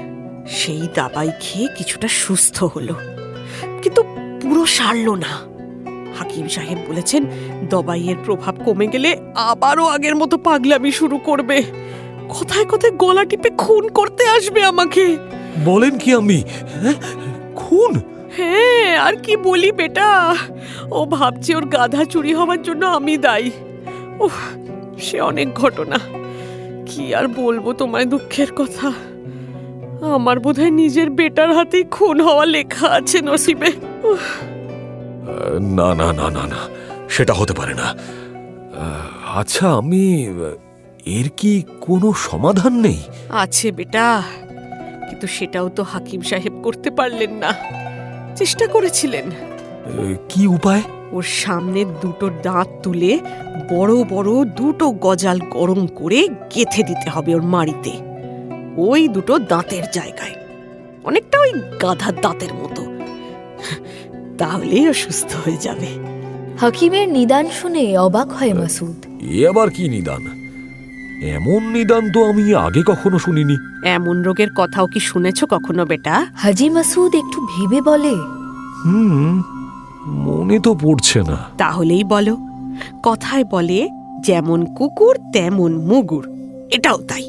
Speaker 2: সেই দাবাই খেয়ে কিছুটা সুস্থ হলো, কিন্তু পুরো সারলো না। হাকিম সাহেব বলেছেন দবাইয়ের প্রভাব কমে গেলে আবারও আগের মতো পাগলামি শুরু করবে, কথায় কথায় গলা টিপে খুন করতে আসবে আমাকে।
Speaker 4: বলেন কি? আমি খুন?
Speaker 2: হ্যাঁ, আর কি বলি বেটা, ও ভাবছে ওর গাধা চুরি হওয়ার জন্য আমি দায়ী। ওহ, সে অনেক ঘটনা, কি আর বলবো তোমায় দুঃখের কথা। আমার বোধহয় নিজের বেটার হাতেই খুন হওয়া লেখা আছে নসিবে।
Speaker 4: না না না না না, সেটা হতে পারে না। আচ্ছা, এর কি কোনো সমাধান নেই?
Speaker 2: আছে বেটা, কিন্তু সেটাও তো হাকিম সাহেব করতে পারলেন না, চেষ্টা করেছিলেন।
Speaker 4: কি উপায়?
Speaker 2: ওর সামনে দুটো দাঁত তুলে বড় বড় দুটো গজাল গরম করে গেঁথে দিতে হবে ওর মাড়িতে, ওই দুটো দাঁতের জায়গায়, অনেকটা ওই গাধার দাঁতের মতো, তাহলেই ও সুস্থ হয়ে যাবে।
Speaker 5: হাকিমের নিদান শুনে অবাক হয় মাসুদ।
Speaker 4: এ আবার কি নিদান? এমন নিদান তো আমি আগে কখনো শুনিনি।
Speaker 2: এমন রোগের কথাও কি শুনেছ কখনো বেটা?
Speaker 5: হাজি মাসুদ একটু ভেবে বলে,
Speaker 4: মনে তো পড়ছে না।
Speaker 2: তাহলেই বলো, কথায় বলে যেমন কুকুর তেমন মুগুর, এটাও তাই,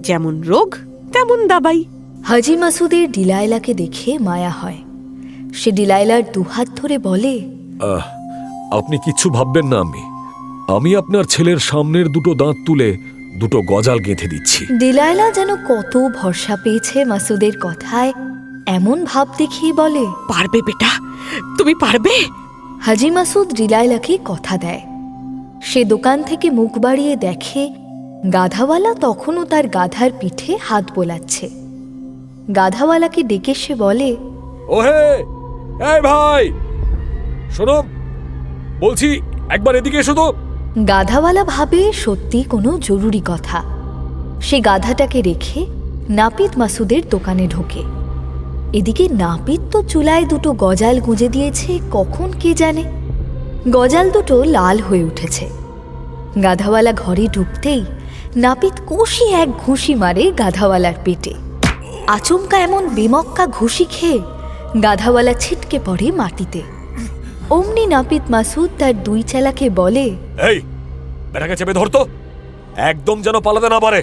Speaker 2: যেমন রোগ তেমন দাবাই।
Speaker 5: হাজি মাসুদের ডিলাইলাকে দেখে মায়া হয়। সে ডিলাইলার দুহাত ধরে বলে,
Speaker 4: আপনি কিচ্ছু ভাববেন না, আমি আপনার ছেলের সামনের দুটো দাঁত তুলে দুটো গজাল গেঁথে দিচ্ছি।
Speaker 5: ডিলাইলা যেন কত ভরসা পেয়েছে মাসুদের কথায়, এমন ভাব দেখিয়ে বলে,
Speaker 2: পারবে বেটা, তুমি পারবে।
Speaker 5: হাজি মাসুদ ডিলাইলাকে কথা দেয়। সে দোকান থেকে মুখ বাড়িয়ে দেখে গাধাওয়ালা তখনও তার গাধার পিঠে হাত বোলাচ্ছে। গাধাওয়ালাকে ডেকে সে বলে,
Speaker 4: ওহে, এই ভাই শোনো, বলছি একবার এদিকে এসো তো।
Speaker 5: গাধাওয়ালা ভাবে সত্যি কোনো জরুরি কথা। সে গাধাটাকে রেখে নাপিত মাসুদের দোকানে ঢোকে। এদিকে নাপিত তো চুলায় দুটো গজাল গুঁজে দিয়েছে কখন কে জানে। গজাল দুটো লাল হয়ে উঠেছে। গাধাওয়ালা ঘরে ঢুকতেই নাপিত কষি এক ঘুষি মারে গাধাওয়ালার পেটে। আচমকা এমন বেমক্কা ঘুষি খেয়ে গাধাওয়ালা ছিটকে পড়ে মাটিতে। অমনি নাপিত মাসুদ তার দুই চেলাকে বলে,
Speaker 4: এই বেটাকে চেপে ধরতো, একদম যেন পালাতে না পারে।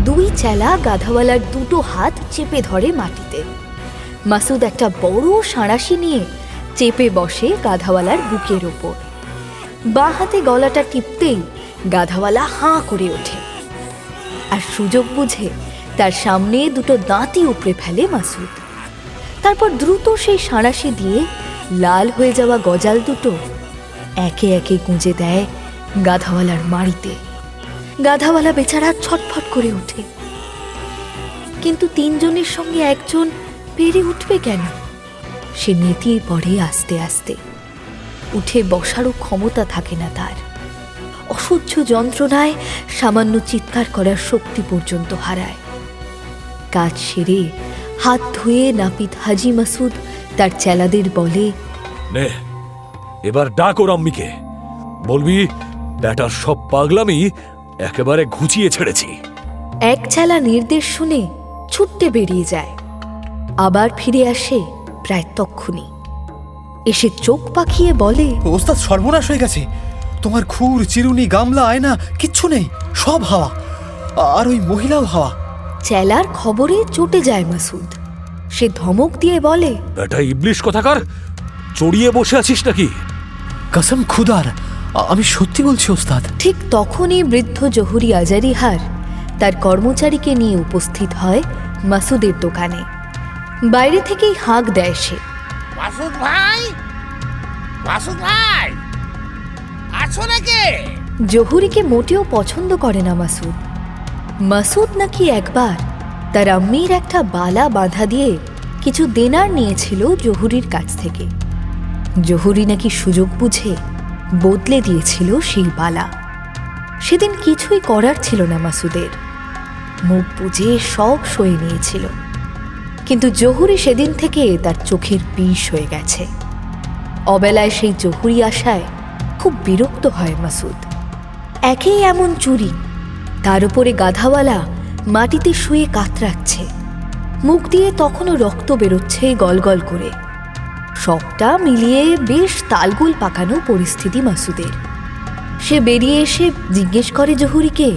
Speaker 5: দুই চেলা গাধাওয়ালার দুটো হাত চেপে ধরে মাটিতে। মাসুদ একটা বড় সাঁড়াশি নিয়ে চেপে বসে গাধাওয়ালার বুকের ওপর। বাঁ হাতে গলাটা টিপতেই গাধাওয়ালা হাঁ করে ওঠে, আর সুযোগ বুঝে তার সামনে দুটো দাঁতই উপড়ে ফেলে মাসুদ। তারপর দ্রুত সেই সাঁড়াশি দিয়ে লাল হয়ে যাওয়া গজাল দুটো একে একে গুঁজে দেয় গাধাওয়ালার মাড়িতে। গাধাওয়ালা বেচারা ছটফট করে ওঠে, কিন্তু তিনজনের সঙ্গে একজন পেরে উঠবে কেন? সে নেতিয়ে পড়ে আস্তে আস্তে, উঠে বসারও ক্ষমতা থাকে না তার। অসহ্য যন্ত্রণায় সামান্য চিৎকার করার শক্তি পর্যন্ত হারায়। কাজ সেরে হাত ধুয়ে নাপিত হাজি মাসুদ তার চেলাদের বলে,
Speaker 4: নে এবার ডাক ওর আম্মিকে, বলবি ব্যাটার সব পাগলামি একেবারে ঘুচিয়ে ছেড়েছি।
Speaker 5: এক চেলা নির্দেশ শুনে ছুটতে বেরিয়ে যায়, আবার ফিরে আসে প্রায় তক্ষুনি। এসে চোখ পাকিয়ে বলে,
Speaker 10: ওস্তাদ সর্বনাশ হয়ে গেছে, তোমার খুর চিরুনি গামলা আয়না কিচ্ছু নেই, সব হাওয়া, আর ওই মহিলাও হাওয়া।
Speaker 5: চেলার খবরে চটে যায় মাসুদ। সে ধমক দিয়ে বলে,
Speaker 4: ব্যাটা ইবলিশ কথাকার, চড়িয়ে বসে আছিস নাকি?
Speaker 10: কসম খুদার, আমি সত্যি বলছি ওস্তাদ।
Speaker 5: ঠিক তখনই বৃদ্ধ জহুরি আজারিহার তার কর্মচারীকে নিয়ে উপস্থিত হয় মাসুদের দোকানে। বাইরে থেকেই হাঁক দেয় সে,
Speaker 9: মাসুদ ভাই, মাসুদ ভাই, আছো নাকি?
Speaker 5: জহুরিকে মোটেও পছন্দ করে না মাসুদ। মাসুদ নাকি একবার তার আম্মির একটা বালা বাঁধা দিয়ে কিছু দেনার নিয়েছিল জহুরির কাছ থেকে। জহুরি নাকি সুযোগ বুঝে বদলে দিয়েছিল সেই বালা। সেদিন কিছুই করার ছিল না মাসুদের, মুখ বুজে সব সয়ে নিয়েছিল। কিন্তু জহুরি সেদিন থেকে তার চোখের বিষ হয়ে গেছে। অবেলায় সেই জহুরি আশায় খুব বিরক্ত হয় মাসুদ। একেই এমন চুরি, তার উপরে গাধাওয়ালা মাটিতে শুয়ে কাতরাচ্ছে, মুখ দিয়ে তখনও রক্ত বেরোচ্ছে গলগল করে। সবটা মিলিয়ে বেশ তালগোল পাকানো পরিস্থিতি মাসুদের। সে বেরিয়ে এসে জিজ্ঞেস করে জহুরিকে,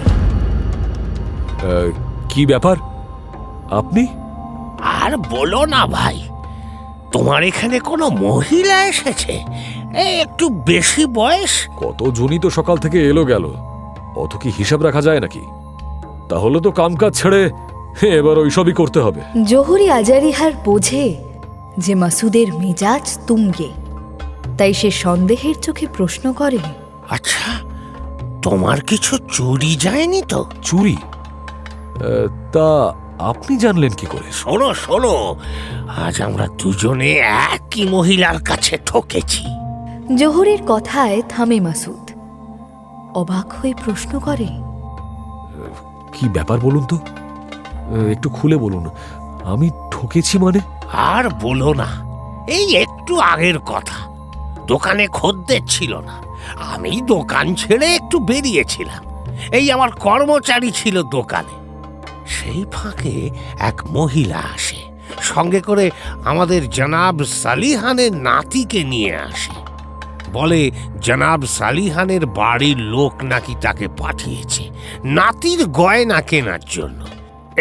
Speaker 4: কি ব্যাপার আপনি?
Speaker 11: আর বলো না ভাই, তোমার এখানে কোনো মহিলা এসেছে, একটু বেশি বয়স।
Speaker 4: কত জনই তো সকাল থেকে এলো গেল, অত কি হিসাব রাখা যায় নাকি? তাহলে তো কামকাজ ছেড়ে এবার ওইসবই করতে হবে।
Speaker 5: জহুরি আজারিহার বোঝে যে মাসুদের মেজাজ তুঙ্গে, তাই সে সন্দেহের চোখে প্রশ্ন করে,
Speaker 11: আচ্ছা, তোমার কিছু চুরি যায়নি তো?
Speaker 4: চুরি? তা আপনি জানলেন কি করে?
Speaker 11: শোনো শোনো, আজ আমরা দুজনে একই মহিলার কাছে ঠকেছি।
Speaker 5: জহুরির কথায় থামে মাসুদ, অবাক হয়ে প্রশ্ন করে,
Speaker 4: কি ব্যাপার বলুন তো, একটু খুলে বলুন। আমি ঠকেছি মানে?
Speaker 11: আর বলো না, এই একটু আগের কথা। দোকানে খদ্দের ছিল না, আমি দোকান ছেড়ে একটু বেরিয়েছিলাম। এই আমার কর্মচারী ছিল দোকানে। সেই ফাঁকে এক মহিলা আসে, সঙ্গে করে আমাদের জনাব সালিহানের নাতিকে নিয়ে আসে। বলে জনাব সালিহানের বাড়ির লোক নাকি তাকে পাঠিয়েছে নাতির গয়না কেনার জন্য।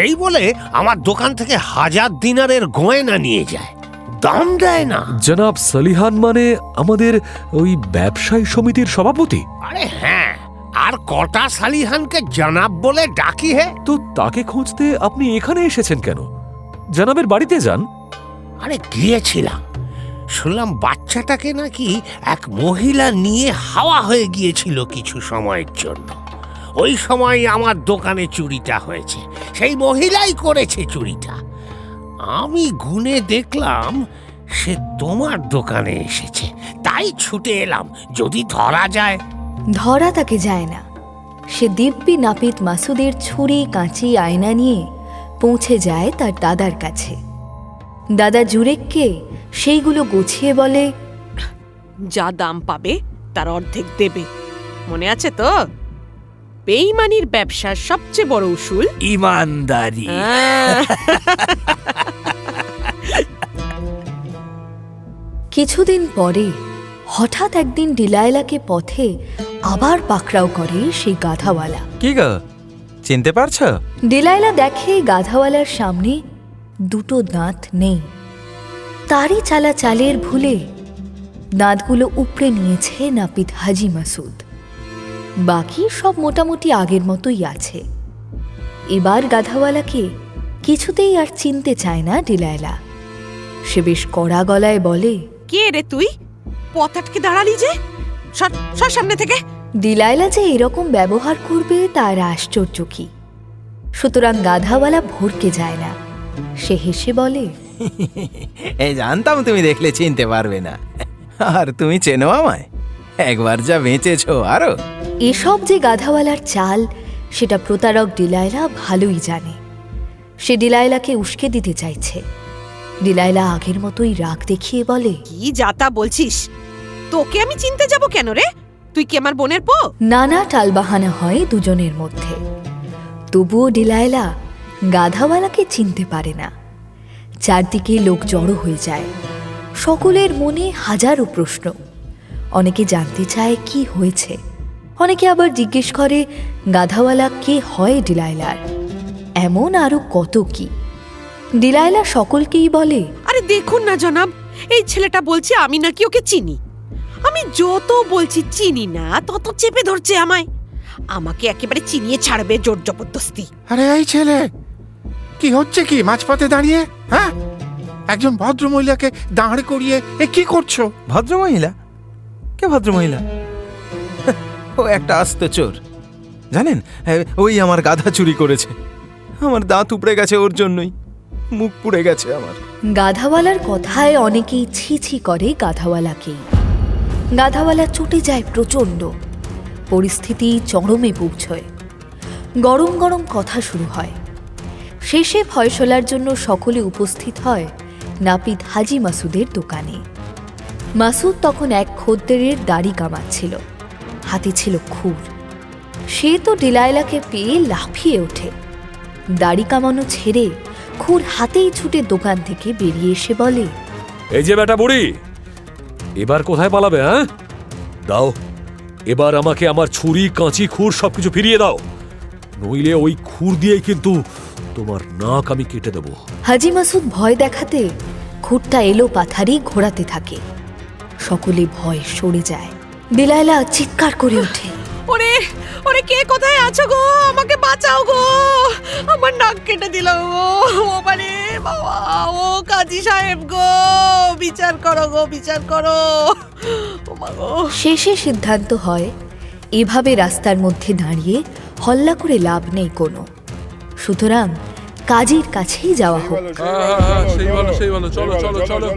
Speaker 11: এই বলে আমার দোকান থেকে 1000 দিনারের গয়না নিয়ে যায়, দাম দেয় না।
Speaker 4: জনাব সালিহান মানে আমাদের ওই ব্যবসায়ী সমিতির সভাপতি?
Speaker 11: আরে হ্যাঁ, আর কটা সালিহানকে জনাব বলে ডাকি হে।
Speaker 4: তো তাকে খুঁজতে আপনি এখানে এসেছেন কেন? জনাবের বাড়িতে যান।
Speaker 11: আরে গিয়েছিলাম, শুনলাম বাচ্চাটাকে নাকি এক মহিলা নিয়ে হাওয়া হয়ে গিয়েছিল কিছু সময়ের জন্য। ওই সময় আমার দোকানে চুরিটা হয়েছে, সেই মহিলাই করেছে চুরিটা। আমি গুনে দেখলাম সে তোমার দোকানে এসেছে, তাই ছুটে এলাম, যদি ধরা যায়।
Speaker 5: ধরা তাকে যায় না। সে দিব্যি নাপিত মাসুদের ছুরি কাঁচি আয়না নিয়ে পৌঁছে যায় তার দাদার কাছে। দাদা জুরেককে সেইগুলো গুছিয়ে বলে,
Speaker 2: যা দাম পাবে তার অর্ধেক দেবে, মনে আছে তো? বেঈমানির ব্যবসার সবচেয়ে বড় উসুল
Speaker 11: ইমানদারি।
Speaker 5: কিছুদিন পরে হঠাৎ একদিন ডিলাইলাকে পথে আবার পাকড়াও করে সেই গাধাওয়ালা।
Speaker 3: কি গো, চিনতে পারছো?
Speaker 5: ডিলাইলা দেখে গাধাওয়ালার সামনে দুটো দাঁত নেই। তারই চালা চালের ভুলে দাঁতগুলো উপড়ে নিয়েছে নাপিত হাজি মাসুদ। বাকি সব মোটামুটি আগের মতোই আছে। এবার গাধাওয়ালাকে কিছুতেই আর চিনতে চায় না ডিলাইলা। সে বেশ কড়া গলায় বলে,
Speaker 2: কে রে তুই? পথ আটকে দাঁড়ালি যে, সর সর সামনে থেকে।
Speaker 5: ডিলাইলা যে এরকম ব্যবহার করবে তার আশ্চর্য কি। সুতরাং গাধাওয়ালা ভরকে যায় না। সে হেসে বলে,
Speaker 3: এই জানতাম তুমি দেখলে চিনতে পারবে না। আর তুমি চেনো আমায়, একবার যা বেঁচেছো আরো।
Speaker 5: এসব যে গাধাওয়ালার চাল সেটা প্রতারক ডিলাইলা ভালোই জানে। সে ডিলাইলাকে উস্কে দিতে চাইছে। ডিলাইলা আগের মতোই রাগ দেখিয়ে বলে,
Speaker 2: কি যাতা বলছিস? তোকে আমি চিনতে যাব কেন রে? তুই কি আমার বোনের পো?
Speaker 5: নানা টালবাহানা হয় দুজনের মধ্যে। তবুও ডিলাইলা গাধাওয়ালাকে চিনতে পারে না। চারদিকে লোক জড়ো হয়ে যায়। সকলের মনে হাজারো প্রশ্ন। অনেকে জানতে চায় কি হয়েছে, অনেকে আবার জিজ্ঞেস করে গাধাওয়ালা কে হয় ডিলাইলার। এমন আরো কত কি। ডিলাইলা সকলকেই বলে,
Speaker 2: আরে দেখুন না জনাব, এই ছেলেটা বলছে আমি নাকি ওকে চিনি। আমি যত বলছি চিনি না, তত চেপে ধরছে আমায়। আমাকে একেবারে চিনিয়ে ছাড়বে জোর জবরদস্তি।
Speaker 11: আরে এই ছেলে, কি হচ্ছে কি মাঝপথে দাঁড়িয়ে? হ্যাঁ, একজন ভদ্র মহিলাকে দাঁড় করিয়ে এ কি করছো?
Speaker 3: ভদ্রমহিলা? কে ভদ্রমহিলা? ও একটা আস্ত চোর। জানেন, ওই আমার গাধা চুরি করেছে। আমার দাঁত উপড়ে গেছে ওর জন্যই, মুখ পুড়ে গেছে আমার।
Speaker 5: গাধাওয়ালার কথায় অনেকেই ছি ছি করে গাধাওয়ালাকেই। গাধাওয়ালা চটে যায় প্রচণ্ড। পরিস্থিতি চরমে পৌঁছয়। গরম গরম কথা শুরু হয়। শেষে ফয়সলার জন্য সকলে উপস্থিত হয় নাপিত হাজি মাসুদের দোকানে। মাসুদ তখন এক খদ্দেরের দাড়ি কামাচ্ছিল। হাতে ছিল খুর। সে তো ডিলাইলাকে পেয়ে লাফিয়ে ওঠে। দাড়ি কামানো ছেড়ে খুর হাতেই ছুটে দোকান থেকে বেরিয়ে এসে বলে,
Speaker 4: এই যে বেটা বুড়ি, এবার কোথায় পালাবে? হ্যাঁ, দাও এবার আমাকে আমার ছুরি, কাঁচি, খুর সবকিছু ফিরিয়ে দাও, নইলে ওই খুর দিয়ে কিন্তু তোমার নাক আমি কেটে দেব।
Speaker 5: হাজি মাসুদ ভয় দেখাতে খুরটা এলো পাথারি ঘোরাতে থাকে। সকলে ভয় সরে যায়। ডিলাইলা চিৎকার করে ওঠে,
Speaker 2: ওরে ওরে, কে কোথায় আছো গো? আমাকে বাঁচাও গো, আমার নাক কেটে দিল গো। ও মানে বাবা, ও কাজী সাহেব গো, বিচার করো গো, বিচার করো। ও মা গো।
Speaker 5: শেষে সিদ্ধান্ত হয় এভাবে রাস্তার মধ্যে দাঁড়িয়ে হল্লা করে লাভ নেই কোনো। সুতরাং কাজীর কাছেই যাওয়া হোক।
Speaker 4: সেই ভালো, চলো চলো চলো।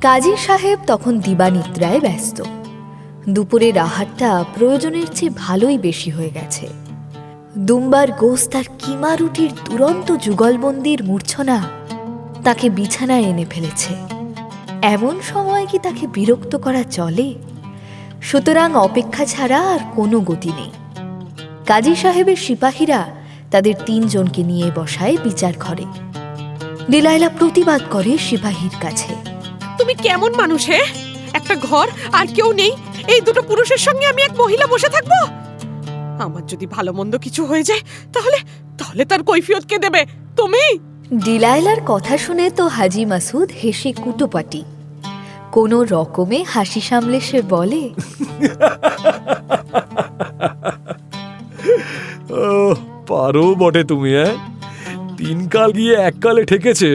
Speaker 5: কাজী সাহেব তখন দিবানিদ্রায় ব্যস্ত। দুপুরের আহারটা প্রয়োজনের চেয়ে ভালোই বেশি হয়ে গেছে। দুম্বার গোস্ত আর কিমা রুটির দুরন্ত যুগলবন্দির মূর্ছনা তাকে বিছানায় এনে ফেলেছে। এমন সময় কি তাকে বিরক্ত করা চলে? সুতরাং অপেক্ষা ছাড়া আর কোনো গতি নেই। কাজী সাহেবের সিপাহীরা তাদের 3 জনকে নিয়ে বসায় বিচার ঘরে। ডিলাইলা প্রতিবাদ করে সিপাহীর কাছে,
Speaker 2: তুমি কেমন মানুষ হে? একটা ঘর আর কেউ নেই, এই দুটো পুরুষের সঙ্গে আমি এক মহিলা বসে থাকবো? আমার যদি ভালো মন্দ কিছু হয়ে যায় তাহলে তাহলে তার কৈফিয়ত কে দেবে? তুমি?
Speaker 5: ডিলাইলার কথা শুনে তো হাজি মাসুদ হেসে কুটোপাটি। কোনো রকমে হাসি সামলে সে বলে,
Speaker 4: পারো বটে তুমি। 3 কাল গিয়ে 1 কালে ঠেকেছে,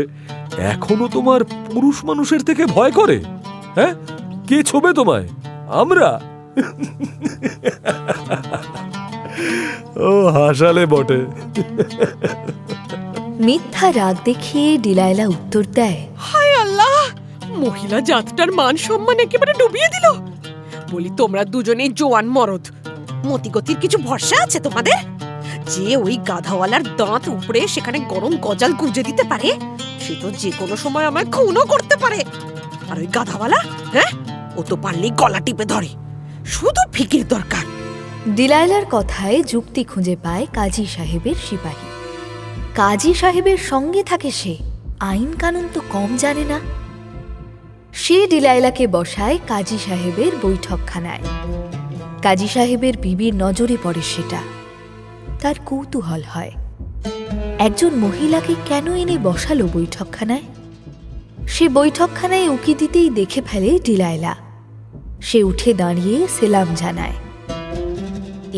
Speaker 4: এখনো তোমার পুরুষ মানুষের থেকে ভয় করে? হ্যাঁ, কে ছোবে তোমায়? আমরা? ও হাসালে বটে।
Speaker 5: মিথ্যা রাগ দেখিয়ে ডিলাইলা উত্তর দেয়,
Speaker 2: হায় আল্লাহ, মহিলা জাতটার মান সম্মান একেবারে ডুবিয়ে দিল। বলি, তোমরা দুজনেই জোয়ান মরদ, মতিগতির কিছু ভরসা আছে তোমাদের? যে ওই গাধাওয়ালার দাঁত উপড়ে সেখানে গরম গজাল গুজে দিতে পারে, সে তো যে কোনো সময় আমায় খুনও করতে পারে। আর ওই গাধাওয়ালা, হ্যাঁ, ও তো পারলেই গলা টিপে ধরে। শুধু ফিকির দরকার।
Speaker 5: ডিলাইলার কথায় যুক্তি খুঁজে পায় কাজী সাহেবের সিপাহী। কাজী সাহেবের সঙ্গে থাকে সে, আইন কানুন তো কম জানে না। সে ডিলাইলাকে বসায় কাজী সাহেবের বৈঠকখানায়। কাজী সাহেবের বিবির নজরে পড়ে সেটা। তার কৌতূহল হয়, একজন মহিলাকে কেন এনে বসালো বৈঠকখানায়? সে বৈঠকখানায় উকি দিতেই দেখে ফেলে ডিলাইলা। সে উঠে দাঁড়িয়ে সেলাম জানায়।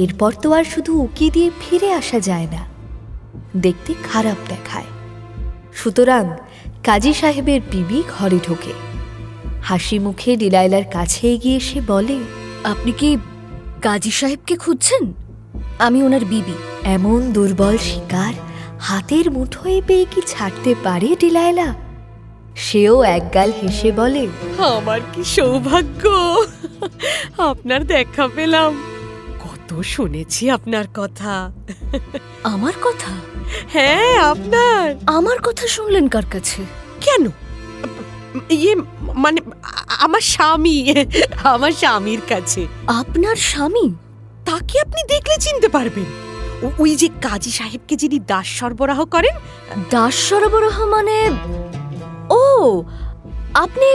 Speaker 5: এরপর তো আর শুধু উকি দিয়ে ফিরে আসা যায় না, দেখতে খারাপ দেখায়। সুতরাং কাজী সাহেবের বিবি ঘরে ঢোকে। হাসি মুখে ডিলাইলার কাছে এগিয়ে সে বলে, আপনি কি কাজী সাহেবকে খুঁজছেন? আমি ওনার বিবি। এমন দুর্বল শিকার হাতের মুঠোয় পেয়ে কি ছাড়তে পারে ডিলাইলা? সেও একগাল হেসে বলে,
Speaker 2: আমার কি সৌভাগ্য, আপনার দেখা পেলাম। কত শুনেছি আপনার কথা।
Speaker 5: আমার কথা?
Speaker 2: হ্যাঁ, আপনার।
Speaker 5: আমার কথা শুনলেন কার কাছে?
Speaker 2: কেন? ইয়ে মানে আমার স্বামীর কাছে।
Speaker 5: আপনার স্বামী?
Speaker 2: তাকে আপনি দেখলে চিনতে পারবেন। ওই যে কাজী সাহেবকে যিনি দাস সরবরাহ করেন।
Speaker 5: দাস সরবরাহ মানে? ও, আপনি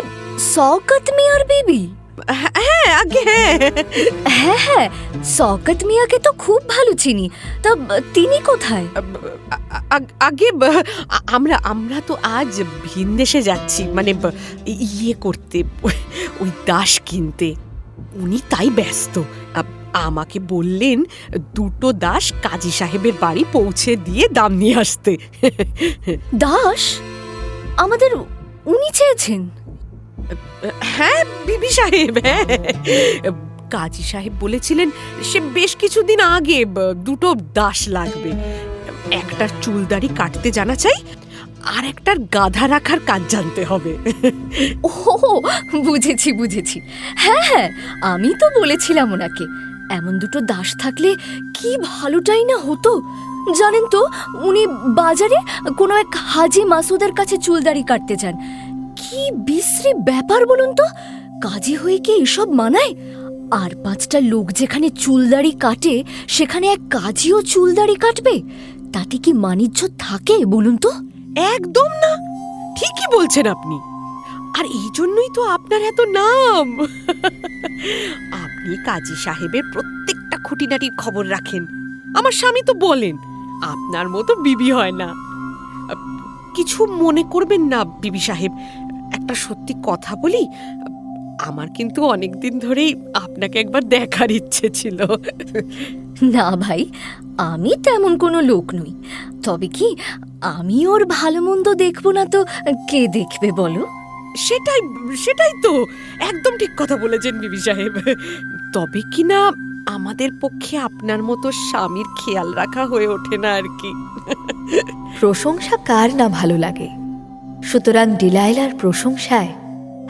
Speaker 5: শওকত মিয়ার বিবি?
Speaker 2: হ্যাঁ, আগে
Speaker 5: হ্যাঁ হ্যাঁ, শওকত মিয়াকে তো খুব ভালো চিনি। তা তিনি কোথায়?
Speaker 2: আগে আমরা তো আজ ভিনদেশে যাচ্ছি, মানে ইয়ে করতে, ওই দাস কিনতে। উনি তাই ব্যস্ত। আমাকে বললেন 2টো দাস কাজী সাহেবের বাড়ি পৌঁছে দিয়ে দাম নিয়ে আসতে।
Speaker 5: দাস? আমাদের উনি চেয়েছেন?
Speaker 2: হ্যাঁ বিবি সাহেব, হ্যাঁ। কাজী সাহেব বলেছিলেন সে বেশ কিছুদিন আগে 2টো দাস লাগবে। একটার চুলদাড়ি কাটতে জানা চাই, আর একটার গাধা রাখার কাজ জানতে হবে।
Speaker 5: ও বুঝেছি। হ্যাঁ হ্যাঁ, আমি তো বলেছিলাম ওনাকে এমন 2টো দাস থাকলে কি ভালোটাই না হতো। জানেন তো, উনি বাজারে কোনো এক হাজি মাসুদের কাছে চুলদাড়ি কাটতে যান। কি বিশ্রী ব্যাপার বলুন তো, কাজী হয়ে কি এসব মানায়? আর 5টা লোক যেখানে চুলদাড়ি কাটে, সেখানে এক কাজীও চুলদাড়ি কাটবে? তাতে কি মানিজ্য থাকে বলুন তো?
Speaker 2: একদম না, ঠিকই বলছেন আপনি। আর এই জন্যই তো আপনার এত নাম। আপনি কাজী সাহেবের প্রত্যেকটা খুঁটিনাটির খবর রাখেন। আমার স্বামী তো বলেন আপনার মতো বিবি হয় না। কিছু মনে করবেন না বিবি সাহেব, একটা সত্যি কথা বলি, আমার কিন্তু অনেকদিন ধরেই আপনাকে একবার দেখার ইচ্ছে ছিল।
Speaker 5: না ভাই, আমি তেমন কোনো লোক নই। তবে কি আমি ওর ভালো মন্দ দেখব না তো কে দেখবে বলো?
Speaker 2: সেটাই তো, একদম ঠিক কথা বলেছেন বিবি সাহেব। তবে কি না আমাদের পক্ষে আপনার মতো স্বামীর খেয়াল রাখা হয়ে ওঠে না আর কি।
Speaker 5: প্রশংসা কার না ভালো লাগে। সুতরাং ডিলাইলার প্রশংসায়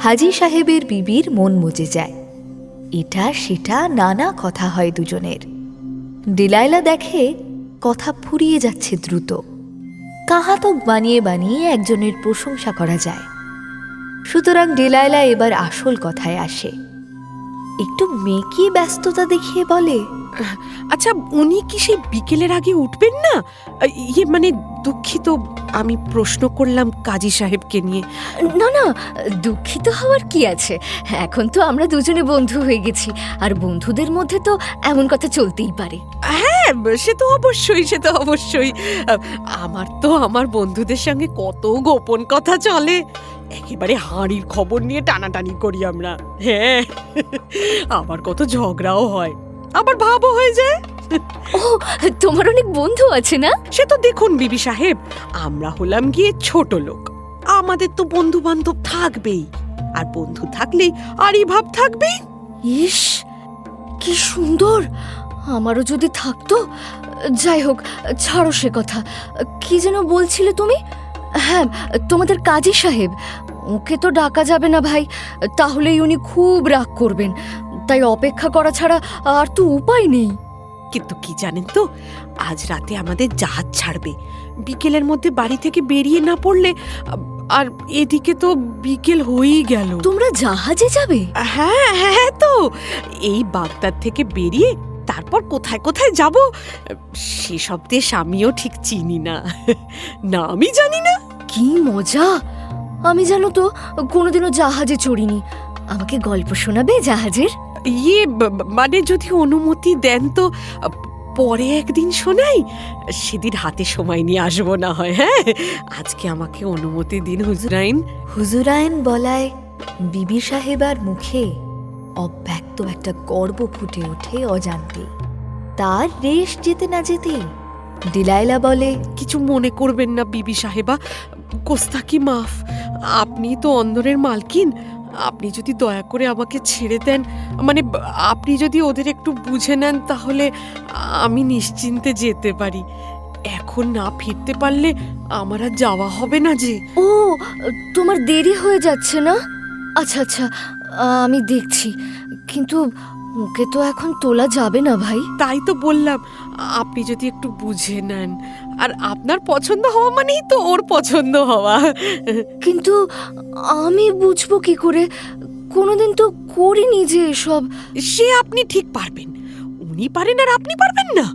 Speaker 5: হাজী সাহেবের বিবির মন মজে যায়। এটা সেটা নানা কথা হয় দুজনের। ডিলাইলা দেখে কথা ফুরিয়ে যাচ্ছে দ্রুত। কাহাতক বানিয়ে বানিয়ে একজনের প্রশংসা করা যায়। সুতরাং ডিলাইলা এবার আসল কথায় আসে। একটু মেকি ব্যস্ততা দেখিয়ে বলে,
Speaker 2: আচ্ছা, উনি কি সেই বিকেলের আগে উঠবেন না? ইয়ে মানে দুঃখিত, আমি প্রশ্ন করলাম কাজী সাহেবকে নিয়ে।
Speaker 5: না না, দুঃখিত হওয়ার কি আছে? এখন তো আমরা দুজনে বন্ধু হয়ে গেছি, আর বন্ধুদের মধ্যে তো এমন কথা চলতেই পারে।
Speaker 2: হ্যাঁ, সে তো অবশ্যই। আমার বন্ধুদের সঙ্গে কত গোপন কথা চলে, একেবারে হাঁড়ির খবর নিয়ে টানাটানি করি আমরা। হ্যাঁ, আবার কত ঝগড়াও হয়, আবার ভাবও হয়ে যায়।
Speaker 5: ও, তোমার অনেক বন্ধু আছে না?
Speaker 2: সে তো দেখুন বিবি সাহেব, আমরা হলাম গিয়ে ছোট লোক, আমাদের তো বন্ধু বান্ধব থাকবেই, আর বন্ধু থাকলেই আরই ভাব থাকবেই।
Speaker 5: ইস, কি সুন্দর! আমারও যদি থাকতো। যাই হোক, ছাড়ো সে কথা। কি যেন বলছিলে তুমি? হ্যাঁ, তোমাদের কাজী সাহেব, ওকে তো ডাকা যাবে না ভাই, তাহলেই উনি খুব রাগ করবেন। তাই অপেক্ষা করা ছাড়া আর তো উপায় নেই।
Speaker 2: কিন্তু কি জানেন তো, আজ রাতে আমাদের জাহাজ ছাড়বে। বিকেলের মধ্যে বাড়ি থেকে বেরিয়ে না পড়লে, আর এদিকে তো বিকেল হয়েই গেল।
Speaker 5: তোমরা জাহাজে যাবে?
Speaker 2: হ্যাঁ তো, এই বাগদাদ থেকে বেরিয়ে তারপর কোথায় কোথায় যাব সেসব দেশ আমিও ঠিক চিনি না, আমি জানি না।
Speaker 5: কি মজা! আমি জানো তো কোনোদিনও জাহাজে চড়িনি। আমাকে গল্প শোনাবে জাহাজের?
Speaker 2: ইয়ে মানে যদি অনুমতি দেন তো পরে একদিন শোনাই, সেদিন হাতে সময় নিয়ে আসবো না হয়। হ্যাঁ, আজকে আমাকে অনুমতি দিন হুজুরাইন।
Speaker 5: হুজুরাইন বলায় বিবি সাহেবার মুখে অব্যক্ত একটা গর্ব ফুটে ওঠে অজান্তে। তার রেশ যেতে না যেতে ডিলাইলা বলে,
Speaker 2: কিছু মনে করবেন না বিবি সাহেবা, কোস্তাকি মাফ। আপনি তো অন্দরের মালকিন, আপনি যদি দয়া করে আমাকে ছেড়ে দেন, মানে আপনি যদি ওদের একটু বুঝে নেন, তাহলে আমি নিশ্চিন্তে যেতে পারি। এখন না ফিরতে পারলে আমার আর যাওয়া হবে না যে।
Speaker 5: ও তোমার দেরি হয়ে যাচ্ছে না? আচ্ছা আচ্ছা, আমি দেখছি, কিন্তু ওকে তো এখন তোলা যাবে না ভাই।
Speaker 2: তাই তো বললাম, আপনি যদি একটু বুঝে নেন। আর আপনার পছন্দ হওয়া মানেই তো ওর পছন্দ হওয়া।
Speaker 5: কিন্তু আমি বুঝবো কি করে? কোনোদিন তো করিনি যে এসব।
Speaker 2: সে আপনি ঠিক পারবেন, উনি পারেন আর আপনি পারবেন না?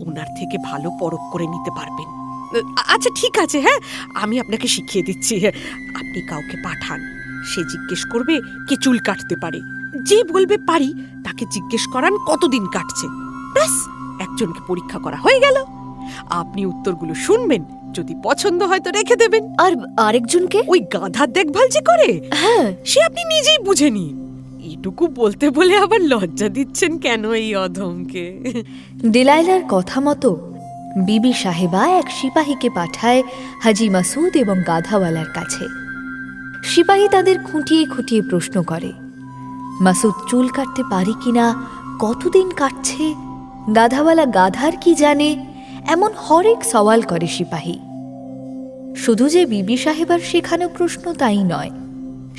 Speaker 2: ওনার থেকে ভালো পরখ করে নিতে পারবেন। আচ্ছা ঠিক আছে, হ্যাঁ আমি আপনাকে শিখিয়ে দিচ্ছি। আপনি কাউকে পাঠান, সে জিজ্ঞেস করবে কে চুল কাটতে পারে। যে বলবে পারি, তাকে জিজ্ঞেস করান কতদিন কাটছে। ব্যাস, একজনকে পরীক্ষা করা হয়ে গেল। আপনি উত্তরগুলো শুনবেন, যদি পছন্দ হয় তো রেখে দেবেন।
Speaker 5: আর আরেকজনকে?
Speaker 2: ওই গাধার দেখভাল যে করে,
Speaker 5: হ্যাঁ
Speaker 2: সে আপনি নিজেই বুঝে নিন। এটুকু বলতে বলে আবার লজ্জা দিচ্ছেন কেন এই অধমকে?
Speaker 5: ডিলাইলার কথা মতো বিবি সাহেবা এক সিপাহীকে পাঠায় হাজি মাসুদ এবং গাধাওয়ালার কাছে। সিপাহী তাদের খুঁটিয়ে খুঁটিয়ে প্রশ্ন করে, মাসুদ চুল কাটতে পারি কিনা, কতদিন কাটছে, গাধাওয়ালা গাধার কি জানে, এমন হরেক সওয়াল করে সিপাহী। শুধু যে বিবি সাহেবার শেখানো প্রশ্ন তাই নয়,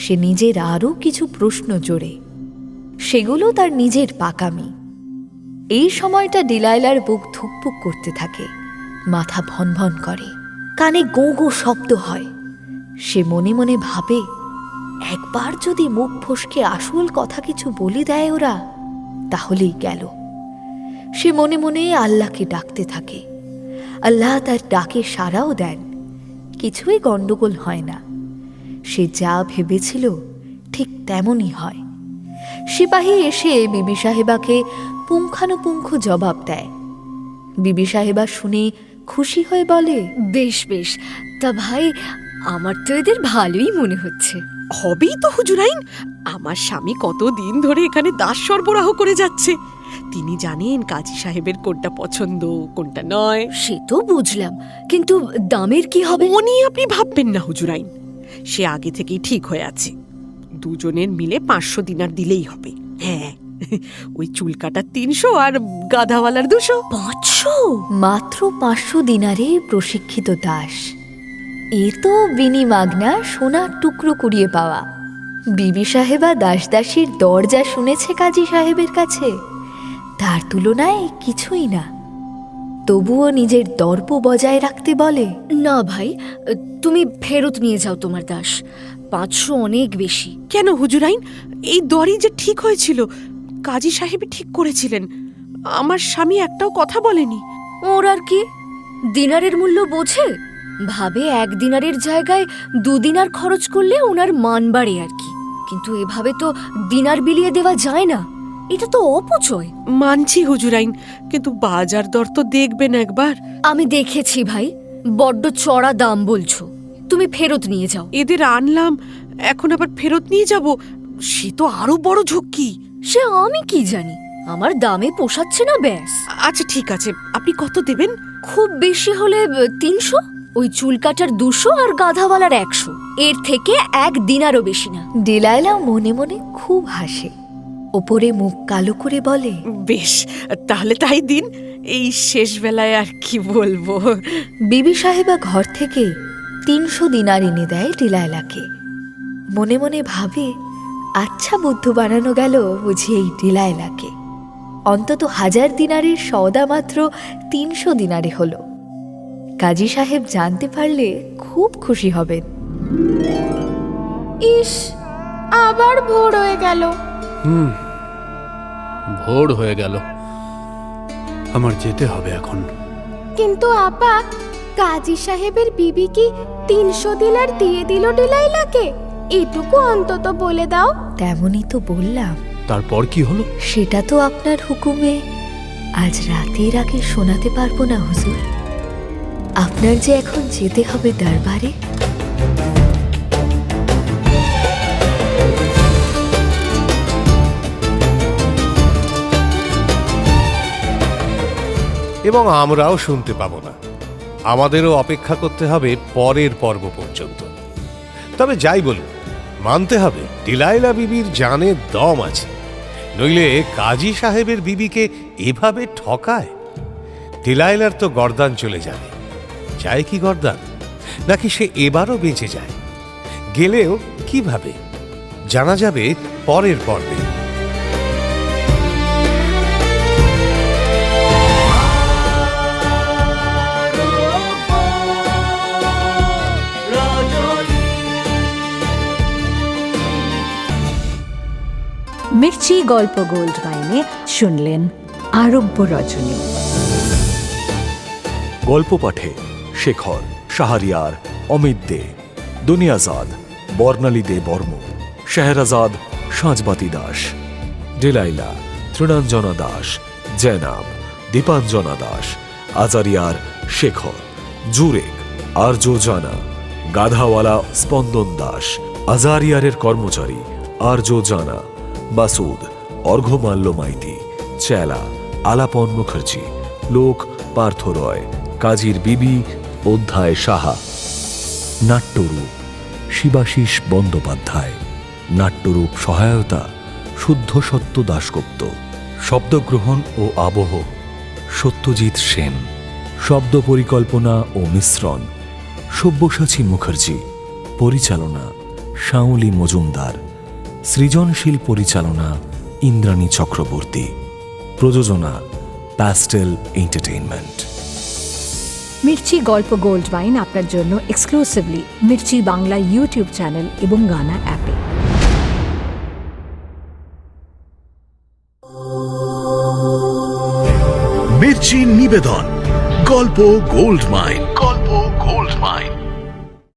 Speaker 5: সে নিজের আরও কিছু প্রশ্ন জোড়ে। সেগুলো তার নিজের পাকামি। এই সময়টা ডিলাইলার বুক ধুকপুক করতে থাকে, মাথা ভনভন করে, কানে গো গো শব্দ হয়। সে মনে মনে ভাবে, একবার যদি মুখ ফসকে আসল কথা কিছু বলে দেয় ওরা, তাহলেই গেল। সে মনে মনে আল্লাহকে ডাকতে থাকে। আল্লাহ তার ডাকে সাড়াও দেন, কিছুই গণ্ডগোল হয় না। সে যা ভেবেছিল ঠিক তেমনই হয়। সিপাহী এসে বিবি সাহেবাকে পুঙ্খানুপুঙ্খ জবাব দেয়। বিবি সাহেবা শুনে খুশি হয়ে বলে, বেশ বেশ, তা ভাই আমার তো এদের ভালোই মনে হচ্ছে।
Speaker 2: হবেই তো হুজুরাইন, আমার স্বামী কতদিন ধরে এখানে দাস সরবরাহ করে যাচ্ছে। তিনি জানেন কাজী সাহেবের কোনটা পছন্দ কোনটা নয়।
Speaker 5: সে তো বুঝলাম, কিন্তু দামের কি হবে?
Speaker 2: ও নিয়ে আপনি ভাববেন না হুজুরাইন, সে আগে থেকেই ঠিক হয়ে আছে। দুজনের মিলে 500 দিনার দিলেই হবে। হ্যাঁ, ওই চুল কাটার 300 আর গাধাওয়ালার 200।
Speaker 5: 500? মাত্র 500 দিনারে প্রশিক্ষিত দাস, এ তো বিনিমাগনা সোনার টুকরো কুড়িয়ে পাওয়া। বিবি সাহেবা দাসদাসীর দরজা শুনেছে কাজী সাহেবের কাছে, তার তুলনায় কিছুই না। তবুও নিজের দর্প বজায় রাখতে বলে, না ভাই, তুমি ফেরত নিয়ে যাও তোমার দাস, 500 অনেক বেশি।
Speaker 2: কেন হুজুরাইন, এই দরই যে ঠিক হয়েছিল, কাজী সাহেব ঠিক করেছিলেন। আমার স্বামী একটাও কথা বলেনি।
Speaker 5: ওর আর কি, দিনারের মূল্য বোঝে, ভাবে 1 দিনারের জায়গায় 2 দিনার খরচ করলে ওনার মান বাড়ে আর কি। কিন্তু এভাবে তো দিনার বিলিয়ে দেওয়া যায় না, এটা তো অপচয়।
Speaker 2: মানছি হুজুরাইন, কিন্তু বাজার দর তো দেখবেন একবার।
Speaker 5: আমি দেখেছি ভাই, বড্ড চড়া দাম বলছো, তুমি ফেরত নিয়ে যাও।
Speaker 2: এদের আনলাম, এখন আবার ফেরত নিয়ে যাব, সে তো আরো বড় ঝক্কি।
Speaker 5: সে আমি কি জানি, আমার দামে পোষাচ্ছে না ব্যাস।
Speaker 2: আচ্ছা ঠিক আছে, আপনি কত দেবেন?
Speaker 5: খুব বেশি হলে 300, ওই চুল কাটার 200 আর গাধাওয়ালার 100, এর থেকে 1 দিনারও বেশি না। ডিলাইলা মনে মনে খুব হাসে, ওপরে মুখ কালো করে বলে,
Speaker 2: বেশ, তাহলে তাই দিন। এই শেষ বেলায় আর কি বলবো।
Speaker 5: বিবি সাহেবা ঘর থেকে 300 দিনার এনে দেয় ডিলাইলাকে। মনে মনে ভাবে, আচ্ছা বুদ্ধু বানানো গেল বুঝি এই ডিলাইলাকে। অন্তত 1000 দিনারের সওদা মাত্র 300 দিনারে হলো। কাজী সাহেব জানতে পারলে খুব খুশি হবেন।
Speaker 8: ইস, আবার ভোর হয়ে গেল।
Speaker 7: ভোর হয়ে গেল, আমার যেতে হবে এখন।
Speaker 8: কিন্তু আপা, কাজী সাহেবের বিবি কি 300 দিনার দিয়ে দিল ডিলাইলাকে? এটুকু অন্তত বলে দাও।
Speaker 5: তেমনই তো বললাম।
Speaker 7: তারপর কি হলো?
Speaker 5: সেটা তো আপনার হুকুমে আজ রাতের আগে শোনাতে পারবো না হুজুর। আপনার যে এখন যেতে হবে দরবারে।
Speaker 6: এবং আমরাও শুনতে পাবো না। আমাদেরও অপেক্ষা করতে হবে পরের পর্ব পর্যন্ত। তবে যাই বলুন, মানতে হবে ডিলাইলা বিবির জানে দম আছে, নইলে কাজী সাহেবের বিবিকে এভাবে ঠকায়। ডিলাইলার তো গর্দান চলে যাবে। যায় কি গর্দান, নাকি সে এবারও বেঁচে যায়? গেলেও কিভাবে, জানা যাবে পরের পর্বে।
Speaker 12: মির্চি গল্প গোল্ড মাইনে শুনলেন আরব্য রজনী।
Speaker 4: গল্প পাঠে শেখর, শাহরিয়ার, অমিত দে, দুনিয়াজাদ, বর্ণালী দে বর্ম, শেহরাজাদ, সাঁজবাতি দাস, ডিলাইলা, তৃণাঞ্জনা দাস, জেনাব, দীপাঞ্জনা দাস, আজারিয়ার শেখর, জুরেক, আর্য জানা, গাধাওয়ালা স্পন্দন দাস, আজারিয়ারের কর্মচারী আর্য জানা, মাসুদ, অর্ঘ্যমাল্য মাইতি, চেলা, আলাপন মুখার্জি, লোক পার্থ রয়, কাজীর বিবি অধ্যায় সাহা। নাট্যরূপ শিবাশিস বন্দ্যোপাধ্যায়। নাট্যরূপ সহায়তা শুদ্ধ সত্য দাশগুপ্ত। শব্দগ্রহণ ও আবহ সত্যজিৎ সেন। শব্দ পরিকল্পনা ও মিশ্রণ সব্যসাচী মুখার্জি। পরিচালনা শাওলি মজুমদার। সৃজনশীল পরিচালনা ইন্দ্রাণী চক্রবর্তী। প্রযোজনা প্যাস্টেল এন্টারটেইনমেন্ট।
Speaker 12: মির্চি গল্প গোল্ড মাইন আপনার জন্য exclusively Mirchi Bangla YouTube channel এবং গানা অ্যাপে।
Speaker 1: মির্চি নিবেদন গল্প গোল্ড মাইন। গল্প গোল্ড মাইন।